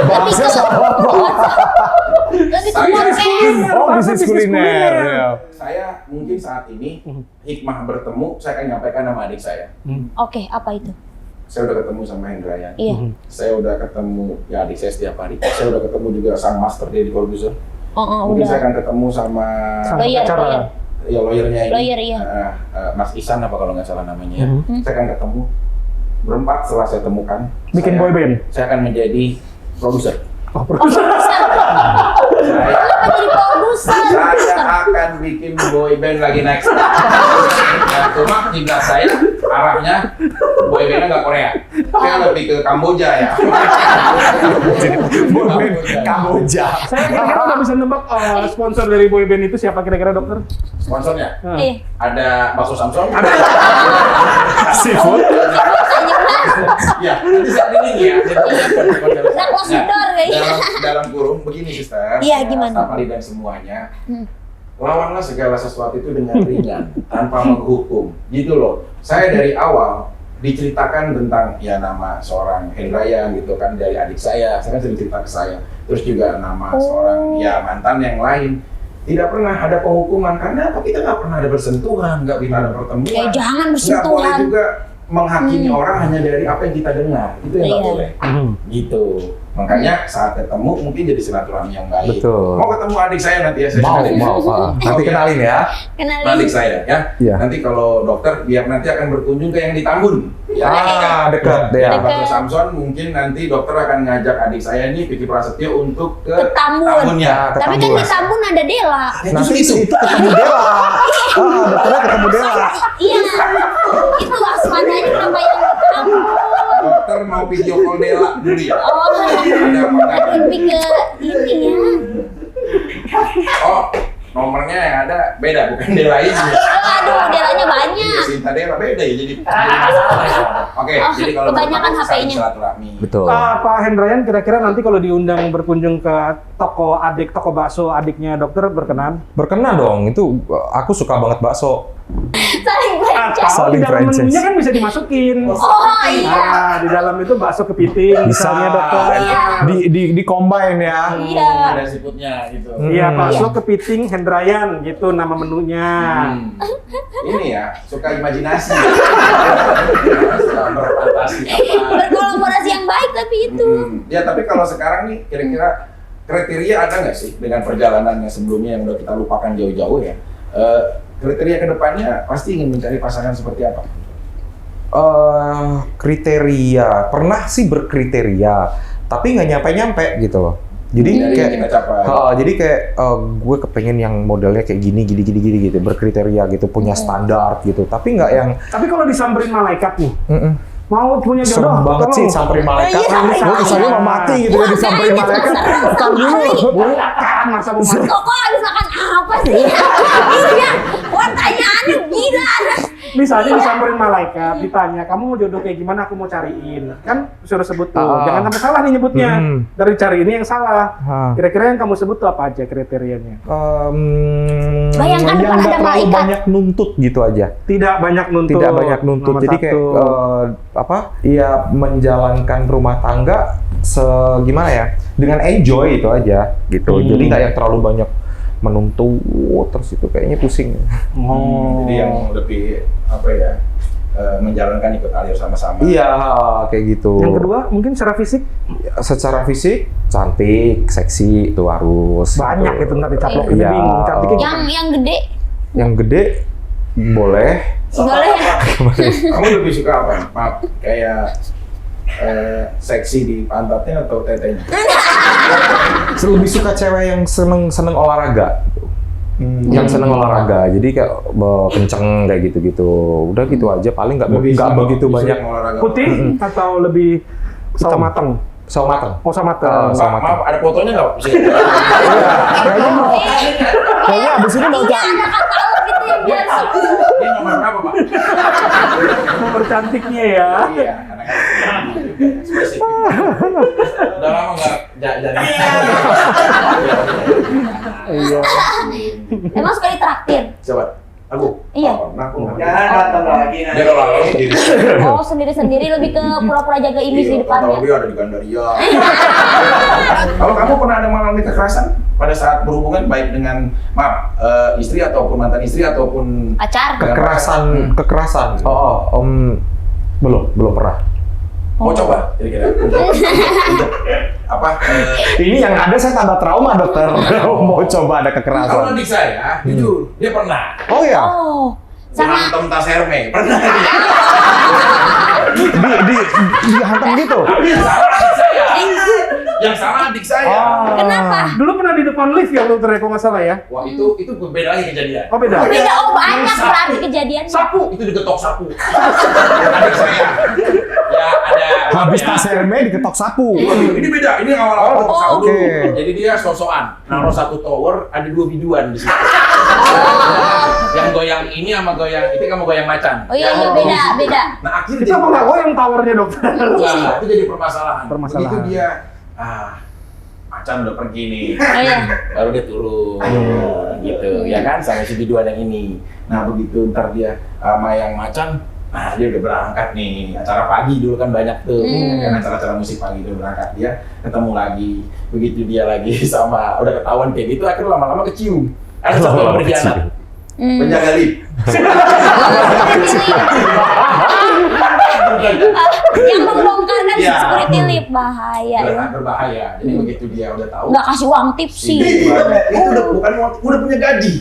Bahasnya soal apa? Lebih ke Saya- podcast. Oh, bisnis kuliner. Ya. Saya mungkin saat ini hikmah bertemu, saya akan nyampaikan nama adik saya. Oke, apa itu? Saya udah ketemu sama Hendrayan. Iya. Saya udah ketemu ya adik saya setiap hari. Saya udah ketemu juga sang master Deddy Corbuzier. Oh, Mungkin saya udah. akan ketemu sama sang Lawyer, pengacara. lawyer. ya lawyernya ini. Lawyer, iya. Mas Isan apa kalau nggak salah namanya ya. Saya akan ketemu berempat setelah saya temukan. Bikin saya- boyband. Saya akan menjadi produser. Oh, produser. Saya, Kenapa jadi produser? saya akan bikin boyband lagi next. Ya, cuma kiblat saya arahnya boybandnya nggak Korea. Saya lebih ke Kamboja ya. Boyband Kamboja. Saya kira-kira udah bisa nebak sponsor dari boyband itu siapa kira-kira dokter? Sponsornya Iya. ada bakso Samson. Seafood. Ya, nanti saya ini ya. Nah, close the door kayaknya. Dalam kurung begini sister. Iya, gimana? Staf ahli dan semuanya. Lawanlah segala sesuatu itu dengan ringan tanpa menghukum. Gitu loh. Saya dari awal diceritakan tentang ya nama seorang Hendrayan gitu kan dari adik saya kan sering cerita ke saya. Terus juga nama seorang ya mantan yang lain. Tidak pernah ada penghukuman karena apa? Kita nggak pernah ada bersentuhan, nggak pernah ada pertemuan. Ya jangan Nggak boleh bersentuhan. juga menghakimi orang hanya dari apa yang kita dengar. Itu yang nggak Iya. boleh. Gitu. Makanya saat ketemu mungkin jadi silaturahmi yang baik. Betul. Mau ketemu adik saya nanti ya saya Mau, kenalin. mau. Nanti Oke. kenalin ya. Kenalin. Adik saya ya. Iya. Nanti kalau dokter biar nanti akan berkunjung ke yang di Tambun. Ya, Dekat deh. Ya, Dekat. Dr. Samson mungkin nanti dokter akan ngajak adik saya ini Vicky Prasetyo untuk ke Ke Tambun. Tambunnya. Ke Tapi kan Tambun. di Tambun ada Dela. Nanti itu ketemu Dela. Dokternya ketemu Dela. Iya. Itu asmananya kenapa yang ke Tambun? Dokter mau video call Dela dulu ya. Oh, Ada apa enggak? lebih ke ini ya. Oh, nomornya yang ada beda bukan Dela ini. Aduh, Delanya Iya, banyak. Sinta Dela beda ya jadi masalah ya. Oke, Oh, jadi kalau kebanyakan bertemu, HP-nya. saling silaturahmi. Betul. Pak Hendrayan kira-kira nanti kalau diundang berkunjung ke toko bakso adiknya dokter berkenan? Berkenan dong. Itu aku suka banget bakso. Saling baik. Atau di Saling dalam franchise. menunya kan bisa dimasukin. iya. Nah, di dalam itu bakso kepiting Bisa misalnya dokter. Iya. di combine ya. Iya. Ada seafoodnya gitu. Iya, bakso kepiting Hendrayan gitu nama menunya. Ini ya, suka imajinasi. Suka berfantasi apa. Berkolaborasi yang baik tapi itu. Ya, tapi kalau sekarang nih kira-kira kriteria ada nggak sih dengan perjalanannya sebelumnya yang udah kita lupakan jauh-jauh ya? Kriteria kedepannya pasti ingin mencari pasangan seperti apa? Kriteria pernah sih berkriteria, tapi nggak nyampe gitu loh. Jadi Dari kayak kita capai. jadi kayak gue kepengen yang modelnya kayak gini gitu, berkriteria gitu, punya standar gitu. Tapi nggak yang Tapi kalau disamperin malaikat nih, mau punya jodoh, serem banget sih tolong. samperin malaikat. Iya, Gue misalnya mau mati gitu ya disamperin Makanya malaikat. itu Ntar dulu. Bukan masa mau mati. Kok misalkan apa sih? Iya, pertanyaannya gila. Misalnya disamperin malaikat, ditanya, kamu mau jodoh kayak gimana? Aku mau cariin. Kan suruh sebut tuh, jangan sampai salah nih nyebutnya. Dari cari ini yang salah. Kira-kira yang kamu sebut tuh apa aja kriterianya? Bayangkan yang depan nggak ada terlalu malaikat. banyak nuntut gitu aja. Tidak banyak nuntut. Tidak banyak nuntut. Nomor Jadi kayak satu. ya menjalankan rumah tangga gimana ya? Dengan enjoy itu aja gitu. Jadi nggak yang terlalu banyak menuntut terus itu kayaknya pusing. Jadi yang lebih apa ya? Menjalankan ikut alir sama-sama. Iya, kayak gitu. Yang kedua, mungkin secara fisik Secara fisik cantik, seksi itu harus. banyak gitu. itu ntar dicaplok Iya. bingung. Cantiknya Yang gede. Yang gede boleh. Boleh. Kamu lebih suka apa? Maaf, kayak seksi di pantatnya atau tetenya? Lebih suka cewek yang seneng olahraga. Yang seneng olahraga, jadi kayak kenceng kayak gitu-gitu. Udah gitu aja, paling nggak begitu banyak. putih atau lebih sawo mateng? Sawo mateng. Oh, sawo mateng. Maaf, ada fotonya nggak? Kayaknya abis ini mau Iya, ada katalog gitu yang biasa. Ini nomor berapa, Pak? Nomor cantiknya ya. Iya, anak-anak spesifik. Udah lama nggak jadi. Iya. Emang suka ditraktir? Coba, aku. Iya. Aku. Jangan datang lagi nanti. Dia kalau sendiri. Oh, sendiri-sendiri lebih ke pura-pura jaga image di depannya. Dia ada di Gandaria. Kalau kamu pernah ada mengalami kekerasan pada saat berhubungan baik dengan istri ataupun mantan istri ataupun Pacar? Kekerasan. Belum pernah. mau coba kira-kira untuk apa? Ini yang ada saya tambah trauma dokter. Mau coba ada Kalau kekerasan. adik saya, jujur dia pernah. Oh ya. Oh, sama Berantem tas Hermes, pernah dia. Dihantam gitu. Tapi yang salah adik saya. Yang salah adik saya. kenapa? Dulu pernah di depan lift ya dokter ya, kalau nggak salah ya? Wah itu beda lagi kejadian. Oh beda? Beda, oh banyak Sapu. berarti kejadian. Sapu itu digetok sapu. Adik saya. Ya ada. Habis ya. tas Hermes diketok sapu. Ini beda, ini yang awal-awal Oh, sapu dulu. oke. Jadi dia sosokan. Naruh satu tower, ada 2 biduan di situ. Yang goyang ini sama goyang itu kamu goyang macan. Oh iya, iya beda. Nah akhirnya Itu apa nggak yang towernya dokter? Nah, itu jadi permasalahan. Permasalahan. Begitu dia, macan udah pergi nih. Oh iya. Baru dia turun, gitu, ya kan, sama si biduan yang ini. Nah begitu ntar dia sama yang macan, nah dia udah berangkat nih. Acara pagi dulu kan banyak tuh, kan acara-acara musik pagi itu berangkat dia ketemu lagi. Begitu dia lagi sama udah ketahuan kayak gitu, akhirnya lama-lama kecium. Ada satu yang berkhianat, penjaga lift. Yang membongkar kan Iya. security lift bahaya ya. Berbahaya. Jadi begitu dia udah tahu. Nggak kasih uang tips sih. Itu udah punya gaji.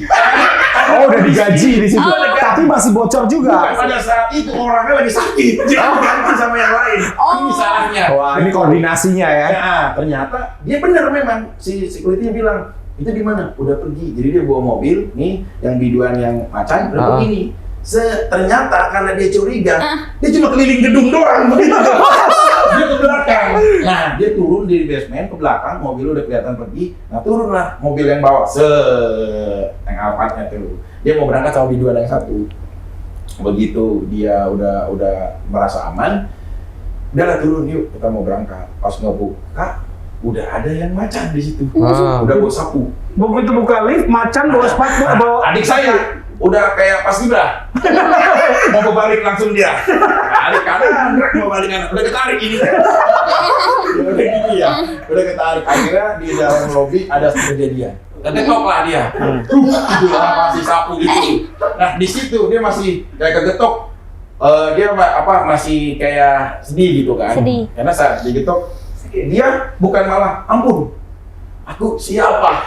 Oh udah digaji di situ. Oh. Tapi masih bocor juga. Pada saat itu orangnya lagi sakit, jadi ganti sama yang lain. Oh. Ini salahnya. Wah ini koordinasinya ya. Nah, ternyata dia benar memang si security bilang itu di mana? Udah pergi. Jadi dia bawa mobil nih, yang biduan yang macan udah pergi nih. Ternyata karena dia curiga, dia cuma keliling gedung doang begitu. Dia ke belakang. Nah, dia turun di basement ke belakang, mobil udah kelihatan pergi. Nah, turunlah mobil yang bawa yang Alphardnya tuh. Dia mau berangkat sama biduan yang satu. Begitu dia udah merasa aman, udahlah turun yuk kita mau berangkat. Pas ngebuka, udah ada yang macan di situ. Udah bawa sapu. Begitu buka lift, macan bawa sepatu, bawa Adik saya udah kayak pas Gibra. Mau berbalik langsung dia. Balik kanan, mau balik kanan. Udah ketarik ini. Udah gini ya. Udah ketarik. Akhirnya di dalam lobi ada kejadian. Kegetok lah dia. Gitu lah, masih sapu gitu. Nah di situ dia masih kayak kegetok. Dia masih kayak sedih gitu kan. Sedih. Karena saat digetok dia bukan malah ampun. Aku siapa?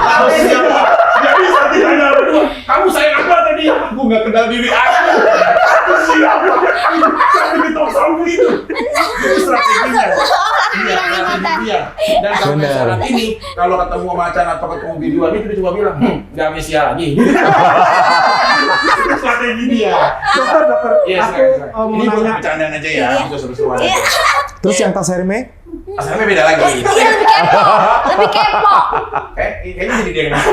Aku siapa? Gak bisa ditanya berdua. Kamu sayang apa tadi? Aku gak kenal diri aku. Aku siapa? Saya digetok sapu itu. Itu strateginya. Iya, strategi dia. Dan sampai saat ini, kalau ketemu macan atau ketemu videoan itu dia cuma bilang, gak amnesia lagi. Itu strategi dia. Dokter, Iya, aku ini mau buat nanya. bercandaan aja ya, untuk seru-seruan aja. Terus yang tas Hermes? Asalnya beda lagi. Iya, lebih kepo. Lebih kepo. Kayaknya jadi dia yang apa?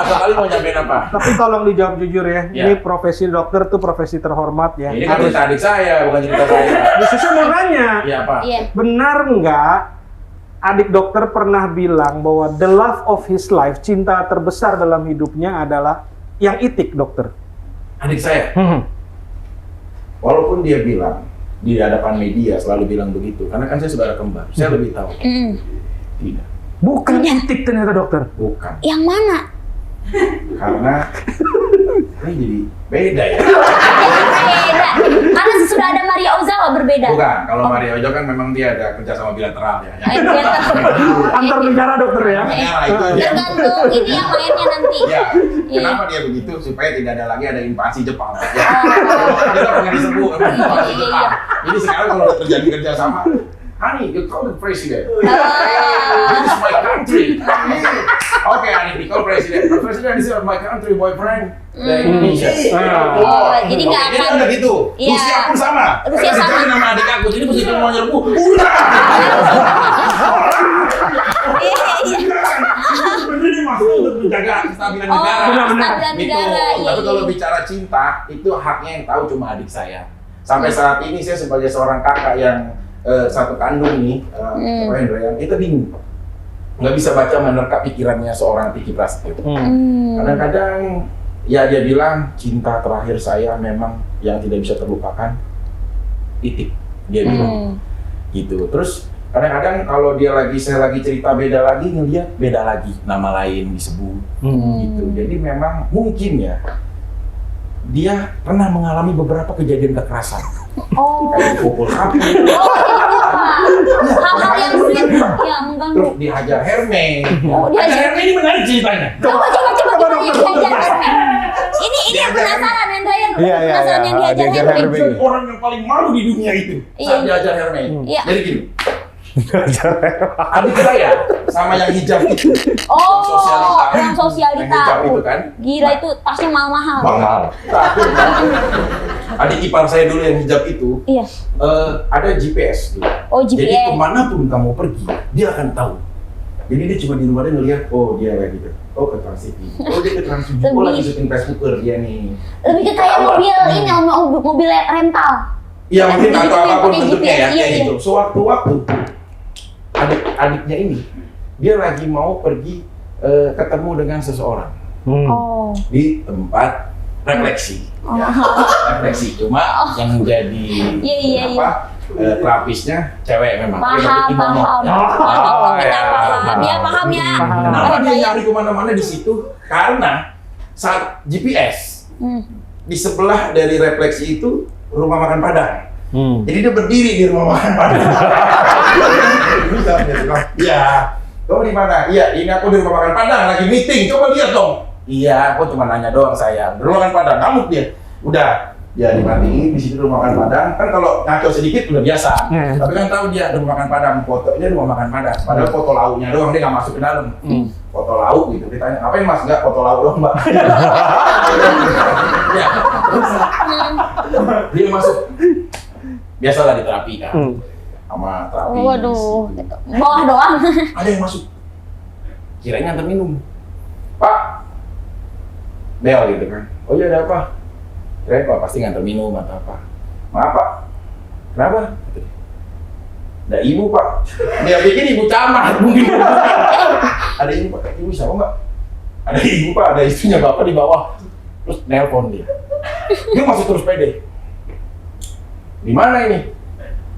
Sekali mau nyampein apa? Tapi tolong dijawab jujur ya. Ya. Ini profesi dokter tuh profesi terhormat ya. Ini kan cerita adik saya, bukan cerita saya. Khususnya mau nanya, Iya apa? Iya. benar nggak adik dokter pernah bilang bahwa the love of his life, cinta terbesar dalam hidupnya adalah yang itik, dokter? Adik saya, walaupun dia bilang di hadapan media selalu bilang begitu, karena kan saya saudara kembar, saya lebih tahu. Tidak, Bukan itik ternyata, dokter. bukan. Yang mana? Karena ini jadi beda ya. Beda. Karena sudah ada Maria Ozawa berbeda. Bukan, kalau Mario Ojo kan memang dia ada kerjasama bilateral ya. Antar negara, dokter ya. Nah, itu dia. Tergantung ini yang mainnya nanti. Ya, Iya. kenapa dia begitu? Supaya tidak ada lagi ada invasi Jepang. Ya. Kita pengen disebut invasi Iya, Jepang. Jadi sekarang kalau udah terjadi kerjasama, honey, you call the president. This is my country. Oke, honey, you call president. The president is my country, boyfriend. Dari Indonesia. Oh, jadi nggak Jadi akan. udah gitu. Iya. Rusia pun sama. Rusia Karena sama. dijamin sama adik aku. Jadi begitu mau nyerbu, udah. Iya. Sebenarnya dimaksud untuk menjaga kestabilan Oh, negara. kestabilan Gitu. negara. Iya, Tapi kalau iya. bicara cinta, itu haknya yang tahu cuma adik saya. Sampai saat ini saya sebagai seorang kakak yang satu kandung nih, Pak Hendra, kita bingung. Nggak bisa baca menerka pikirannya seorang Tiki Prasetyo. Kadang-kadang ya dia bilang cinta terakhir saya memang yang tidak bisa terlupakan, titik. Dia bilang gitu. Terus kadang-kadang kalau saya lagi cerita beda lagi, ngeliat beda lagi, nama lain disebut gitu. Jadi memang mungkin ya dia pernah mengalami beberapa kejadian kekerasan. Oh. Kayak dipukul sapi, Hal-hal yang sulit ya mengganggu. terus dihajar Hermes. Oh, dihajar. Hermes ini menarik ceritanya. Coba yang dihajar Hermes. Ini yang penasaran Hendra yang Iya, penasaran yang dihajar dihajar Hermes. Hermes. Itu orang yang paling malu di dunia itu saat Iya. dihajar Hermes. Iya. Jadi gini, adik saya sama yang hijab itu, Oh, yang sosialita. yang hijab itu kan. Gila itu tasnya mahal-mahal. Mahal. Adik ipar saya dulu yang hijab itu, Iya. ada GPS dulu. Oh, Jadi GPS. kemanapun kamu pergi, dia akan tahu. Jadi dia cuma di rumah dia ngeliat, oh dia lagi gitu. Oh ke Trans TV. Oh dia ke Trans TV. Oh lagi syuting Facebooker dia nih. Lebih ke kayak mobil ini, mobil rental. Iya mungkin Jadi atau punya apapun GPS, bentuknya ya, iya, kayak iya. gitu. Sewaktu-waktu adiknya ini, dia lagi mau pergi ketemu dengan seseorang Oh. di tempat refleksi. Ya, refleksi cuma yang jadi Iya. terapisnya cewek memang. Dia Paham, dapet kimono. paham. Ya. Oh, kita ya. paham. Ya, paham ya. Kenapa Ada dia ya. nyari kemana-mana di situ? Karena saat GPS di sebelah dari refleksi itu rumah makan Padang. Jadi dia berdiri di rumah makan Padang. Iya. Kamu di mana? Iya, ini aku di rumah makan Padang lagi meeting. Coba lihat dong. Iya, aku cuma nanya doang saya. Di rumah makan Padang, ngamuk dia. Udah, ya dimatiin di situ rumah makan Padang. Kan kalau ngaco sedikit udah biasa. Tapi kan tahu dia di rumah makan Padang, fotonya di rumah makan Padang. Padahal foto lauknya doang, dia nggak masuk ke dalam. Foto lauk gitu. Ditanya, ngapain mas? Nggak, foto lauk doang mbak. Ya, terus dia masuk. Biasalah di terapi kan. Sama terapi. Waduh, bawah doang. Ada yang masuk. Kirain nganter minum. Pak. Bel gitu kan. Oh iya ada apa? Kirain Pak pasti nganter minum atau apa. Maaf Pak. Kenapa? Ada ibu Pak. Dia pikir ibu camat mungkin. Ada ibu Pak. Ibu siapa Mbak? Ada ibu Pak, ada istrinya Bapak di bawah. Terus nelpon dia. Dia masih terus pede. Di mana ini?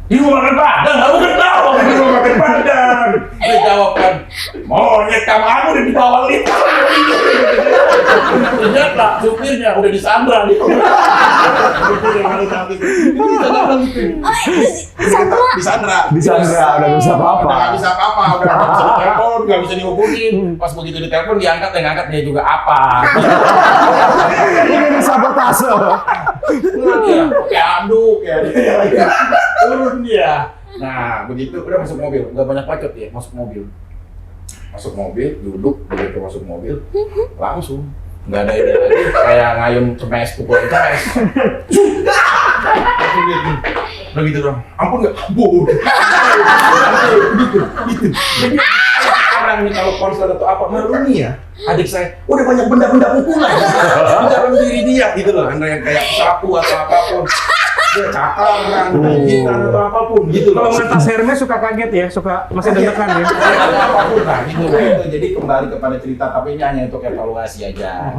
Di rumah makan Padang, kamu kenal di rumah makan Padang. Dia jawab kan, monyet kamu udah di bawah lift. Ternyata supirnya udah disandra di disandra, udah bisa apa-apa. Nggak bisa apa-apa, udah nggak bisa ditelepon, nggak bisa dihubungin. Pas begitu ditelepon diangkat, yang ngangkat dia juga apa? Ini sabotase. Dia pakai anduk ya, turun dia. Nah begitu udah masuk mobil, nggak banyak bacot ya, masuk mobil, duduk, begitu masuk mobil, langsung nggak ada ini lagi, kayak ngayun cemes, pukul cemes. Begitu dong, ampun nggak, ampun. Gitu. Jadi sekarang nih kalau konser atau apa, malu nih ya, adik saya udah banyak benda-benda pukulan di dalam diri dia gitu loh, Andra yang kayak sapu atau apapun. Dia cakaran, gitar atau apapun gitu loh. Kalau ngetas Hermes suka kaget ya, suka masih deg-degan ya. Apapun lah gitu. Jadi kembali kepada cerita, tapi ini hanya untuk evaluasi aja.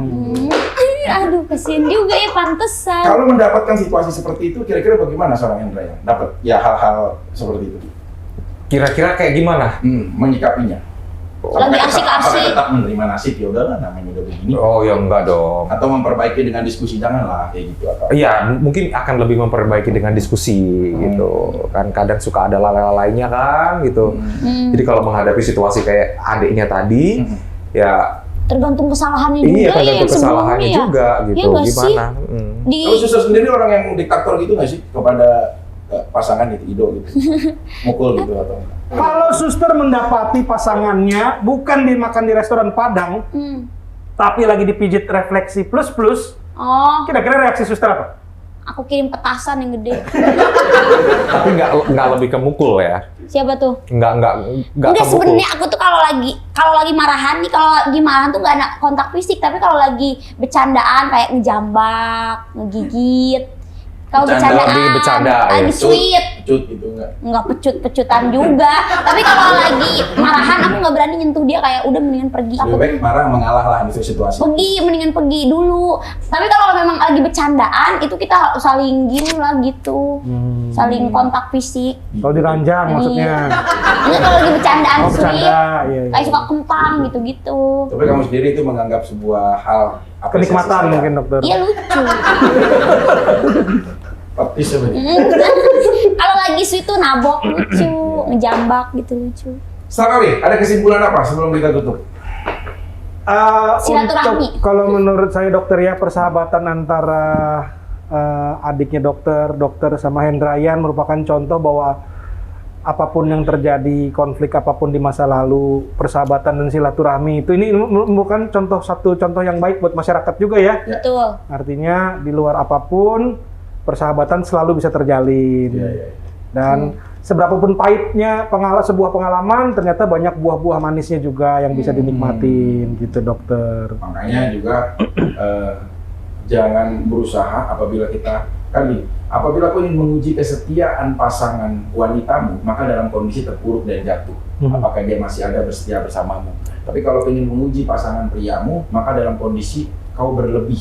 Aduh, kasihan juga ya, pantesan. Kalau mendapatkan situasi seperti itu, kira-kira bagaimana seorang Hendra yang dapat ya hal-hal seperti itu? Kira-kira kayak gimana? Menyikapinya. Lagi asik-asik. Apakah tetap menerima nasib, ya udahlah namanya udah begini. Oh ya enggak dong. Atau memperbaiki dengan diskusi, janganlah kayak gitu atau. Iya, mungkin akan lebih memperbaiki dengan diskusi gitu. Kan kadang suka ada lalai-lalainya kan gitu. Jadi kalau menghadapi situasi kayak adiknya tadi, ya tergantung kesalahannya juga. iya, tergantung kesalahannya juga gitu. Iya Gimana? Kalau suster sendiri orang yang diktator gitu nggak sih kepada pasangan itu, ido gitu, mukul gitu atau enggak? Kalau suster mendapati pasangannya bukan dimakan di restoran Padang, tapi lagi dipijit refleksi plus-plus, kira-kira reaksi suster apa? Aku kirim petasan yang gede. Tapi nggak lebih ke mukul ya? Siapa tuh? Enggak Enggak, sebenarnya aku tuh kalau lagi marahan nih, kalau lagi marahan tuh nggak ada kontak fisik, tapi kalau lagi bercandaan kayak ngejambak, ngegigit. Kalau bercandaan, lagi sweet, pecut gitu nggak pecut-pecutan juga. Tapi kalau lagi marahan, aku nggak berani nyentuh dia, kayak udah mendingan pergi. Lebih baik marah mengalah lah di situasi. Mendingan pergi dulu. Tapi kalau memang lagi bercandaan, itu kita saling gini lah gitu, saling kontak fisik. Kalau diranjang maksudnya. Enggak, kalau lagi bercandaan sweet, iya. kayak suka kempang gitu-gitu. Tapi kamu sendiri itu menganggap sebuah hal Kenikmatan mungkin dokter. Iya, lucu. Praktis sebenarnya. Kalau lagi sweet tuh nabok lucu, ngejambak gitu lucu. Sekali, ada kesimpulan apa sebelum kita tutup? Silaturahmi. Kalau menurut saya dokter ya, persahabatan antara adiknya dokter sama Hendrayan merupakan contoh bahwa apapun yang terjadi, konflik apapun di masa lalu, persahabatan dan silaturahmi itu ini bukan satu contoh yang baik buat masyarakat juga ya. Betul. Artinya di luar apapun persahabatan selalu bisa terjalin. Dan seberapapun pahitnya sebuah pengalaman, ternyata banyak buah-buah manisnya juga yang bisa dinikmatin gitu dokter. Makanya juga jangan berusaha apabila kau ingin menguji kesetiaan pasangan wanitamu, maka dalam kondisi terpuruk dan jatuh, apakah dia masih ada bersetia bersamamu. Tapi kalau ingin menguji pasangan priamu, maka dalam kondisi kau berlebih,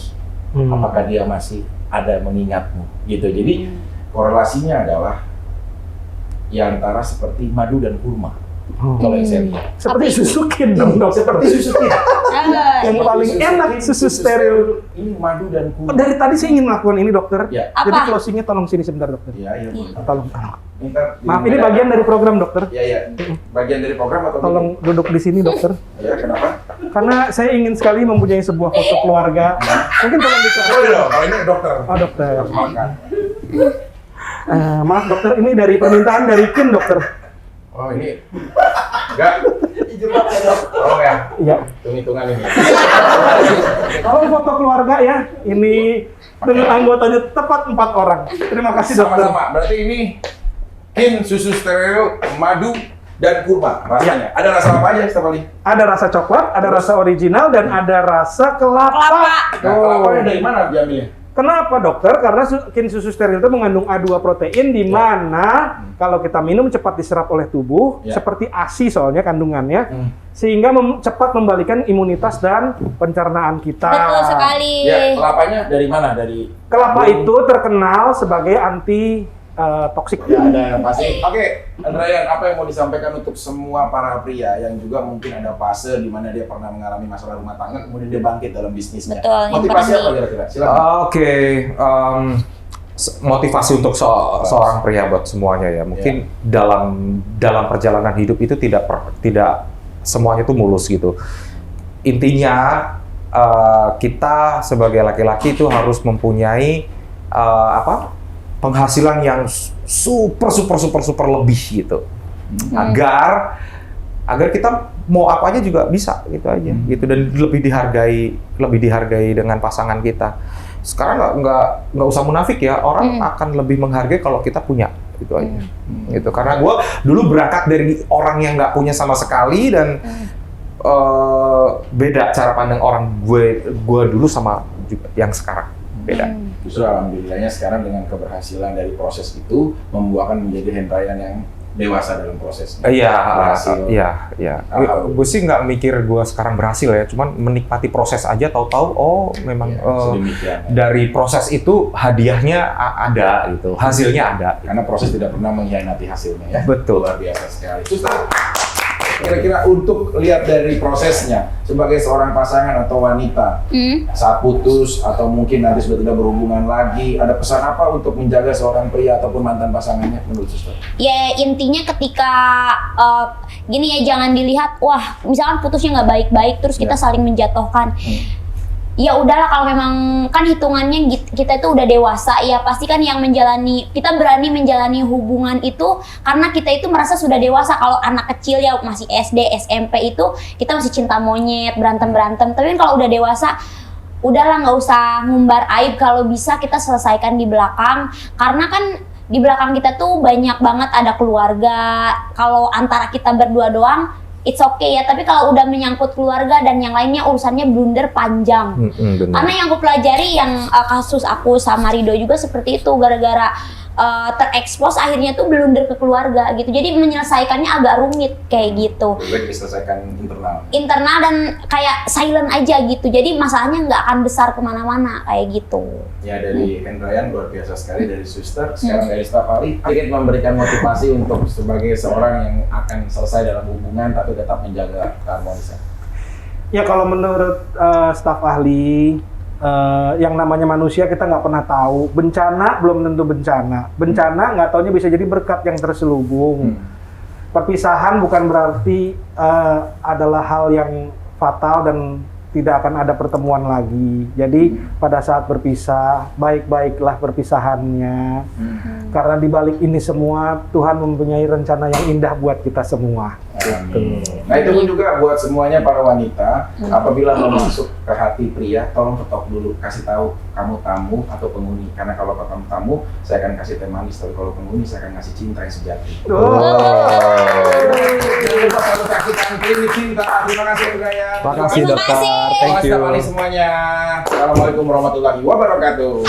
apakah dia masih ada mengingatmu, gitu. Jadi korelasinya adalah ya antara seperti madu dan kurma. Kalau yang saya lihat. Seperti susu kin dong dokter. Seperti susu kin. Yang paling enak susu steril. Ini madu dan kurma. Dari tadi saya ingin melakukan ini dokter. Ya. Jadi closingnya tolong sini sebentar dokter. Iya. Tolong. Maaf, ini bagian dari program dokter. Iya. Bagian dari program atau tolong duduk di sini dokter. Ya, kenapa? Karena saya ingin sekali mempunyai sebuah foto keluarga. Mungkin tolong dicari. Kalau ini dokter. Oh dokter. Maaf dokter, ini dari permintaan dari Kin dokter. Oh ini enggak dijebak ya dok. Oh ya. Iya. Hitung-hitungan ini. Tolong foto keluarga ya. Ini dengan anggotanya tepat 4 orang. Terima kasih dokter. Sama-sama. Berarti ini Kin susu steril, madu dan kurma rasanya. Ada rasa apa aja setiap kali? Ada rasa coklat, ada rasa original dan ada rasa kelapa. Nah, kelapanya dari mana diambilnya? Kenapa dokter? Karena susu steril itu mengandung A2 protein di mana kalau kita minum cepat diserap oleh tubuh, seperti ASI soalnya kandungannya, sehingga cepat membalikan imunitas dan pencernaan kita. Betul sekali. Ya, kelapanya dari mana? Kelapa itu terkenal sebagai anti toksik. Ya, ada pasti. Oke, Andrean, apa yang mau disampaikan untuk semua para pria yang juga mungkin ada fase di mana dia pernah mengalami masalah rumah tangga, kemudian dia bangkit dalam bisnisnya. Betul. Motivasi apa kira-kira? Silakan. Oke, motivasi untuk seorang pria buat semuanya ya. Mungkin dalam perjalanan hidup itu tidak semuanya itu mulus gitu. Intinya kita sebagai laki-laki itu harus mempunyai penghasilan yang super lebih gitu, agar kita mau apa aja juga bisa gitu aja gitu, dan lebih dihargai dengan pasangan kita. Sekarang nggak usah munafik ya, orang akan lebih menghargai kalau kita punya gitu aja gitu. Karena gue dulu berangkat dari orang yang nggak punya sama sekali, dan beda cara pandang orang gue dulu sama juga yang sekarang, beda. Justru alhamdulillahnya sekarang dengan keberhasilan dari proses itu membuahkan menjadi Hendrayan yang dewasa dalam prosesnya. Iya. Gue sih nggak mikir gue sekarang berhasil ya, cuman menikmati proses aja. Tahu-tahu memang dari proses itu hadiahnya ada gitu, hasilnya ada. Karena proses tidak pernah mengkhianati hasilnya ya. Betul. Luar biasa sekali. Kira-kira untuk lihat dari prosesnya sebagai seorang pasangan atau wanita saat putus atau mungkin nanti sudah tidak berhubungan lagi, ada pesan apa untuk menjaga seorang pria ataupun mantan pasangannya menurut Suster? Ya intinya ketika gini ya, jangan dilihat wah misalkan putusnya nggak baik-baik terus kita saling menjatuhkan. Ya udahlah, kalau memang kan hitungannya kita itu udah dewasa ya, pasti kan yang kita berani menjalani hubungan itu karena kita itu merasa sudah dewasa. Kalau anak kecil ya masih SD, SMP itu kita masih cinta monyet, berantem. Tapi kan kalau udah dewasa, udahlah nggak usah ngumbar aib, kalau bisa kita selesaikan di belakang. Karena kan di belakang kita tuh banyak banget ada keluarga. Kalau antara kita berdua doang, it's okay ya, tapi kalau udah menyangkut keluarga dan yang lainnya urusannya blunder panjang. Karena yang aku pelajari yang kasus aku sama Rido juga seperti itu, gara-gara terekspos akhirnya tuh blunder ke keluarga gitu. Jadi menyelesaikannya agak rumit kayak gitu. Lebih diselesaikan internal dan kayak silent aja gitu. Jadi masalahnya nggak akan besar kemana-mana kayak gitu. Ya, dari Hendrayan luar biasa sekali, dari Suster, sekarang dari Staf Ahli, ingin memberikan motivasi untuk sebagai seorang yang akan selesai dalam hubungan tapi tetap menjaga keharmonisan. Ya kalau menurut staf ahli, yang namanya manusia kita nggak pernah tahu, bencana belum tentu bencana nggak taunya bisa jadi berkat yang terselubung. Perpisahan bukan berarti adalah hal yang fatal dan tidak akan ada pertemuan lagi. Jadi pada saat berpisah, baik-baiklah perpisahannya. Karena di balik ini semua Tuhan mempunyai rencana yang indah buat kita semua. Amin. Nah itu pun juga buat semuanya para wanita, apabila mau masuk ke hati pria, tolong ketok dulu, kasih tahu kamu tamu atau penghuni. Karena kalau kamu tamu, saya akan kasih teh manis, tapi kalau penghuni saya akan kasih cinta yang sejati. Jangan lupa selalu saksikan Klinik Cinta. Terima kasih Hendrayan. Terima kasih dokter. Thank you. Terima kasih semuanya. Assalamualaikum warahmatullahi wabarakatuh.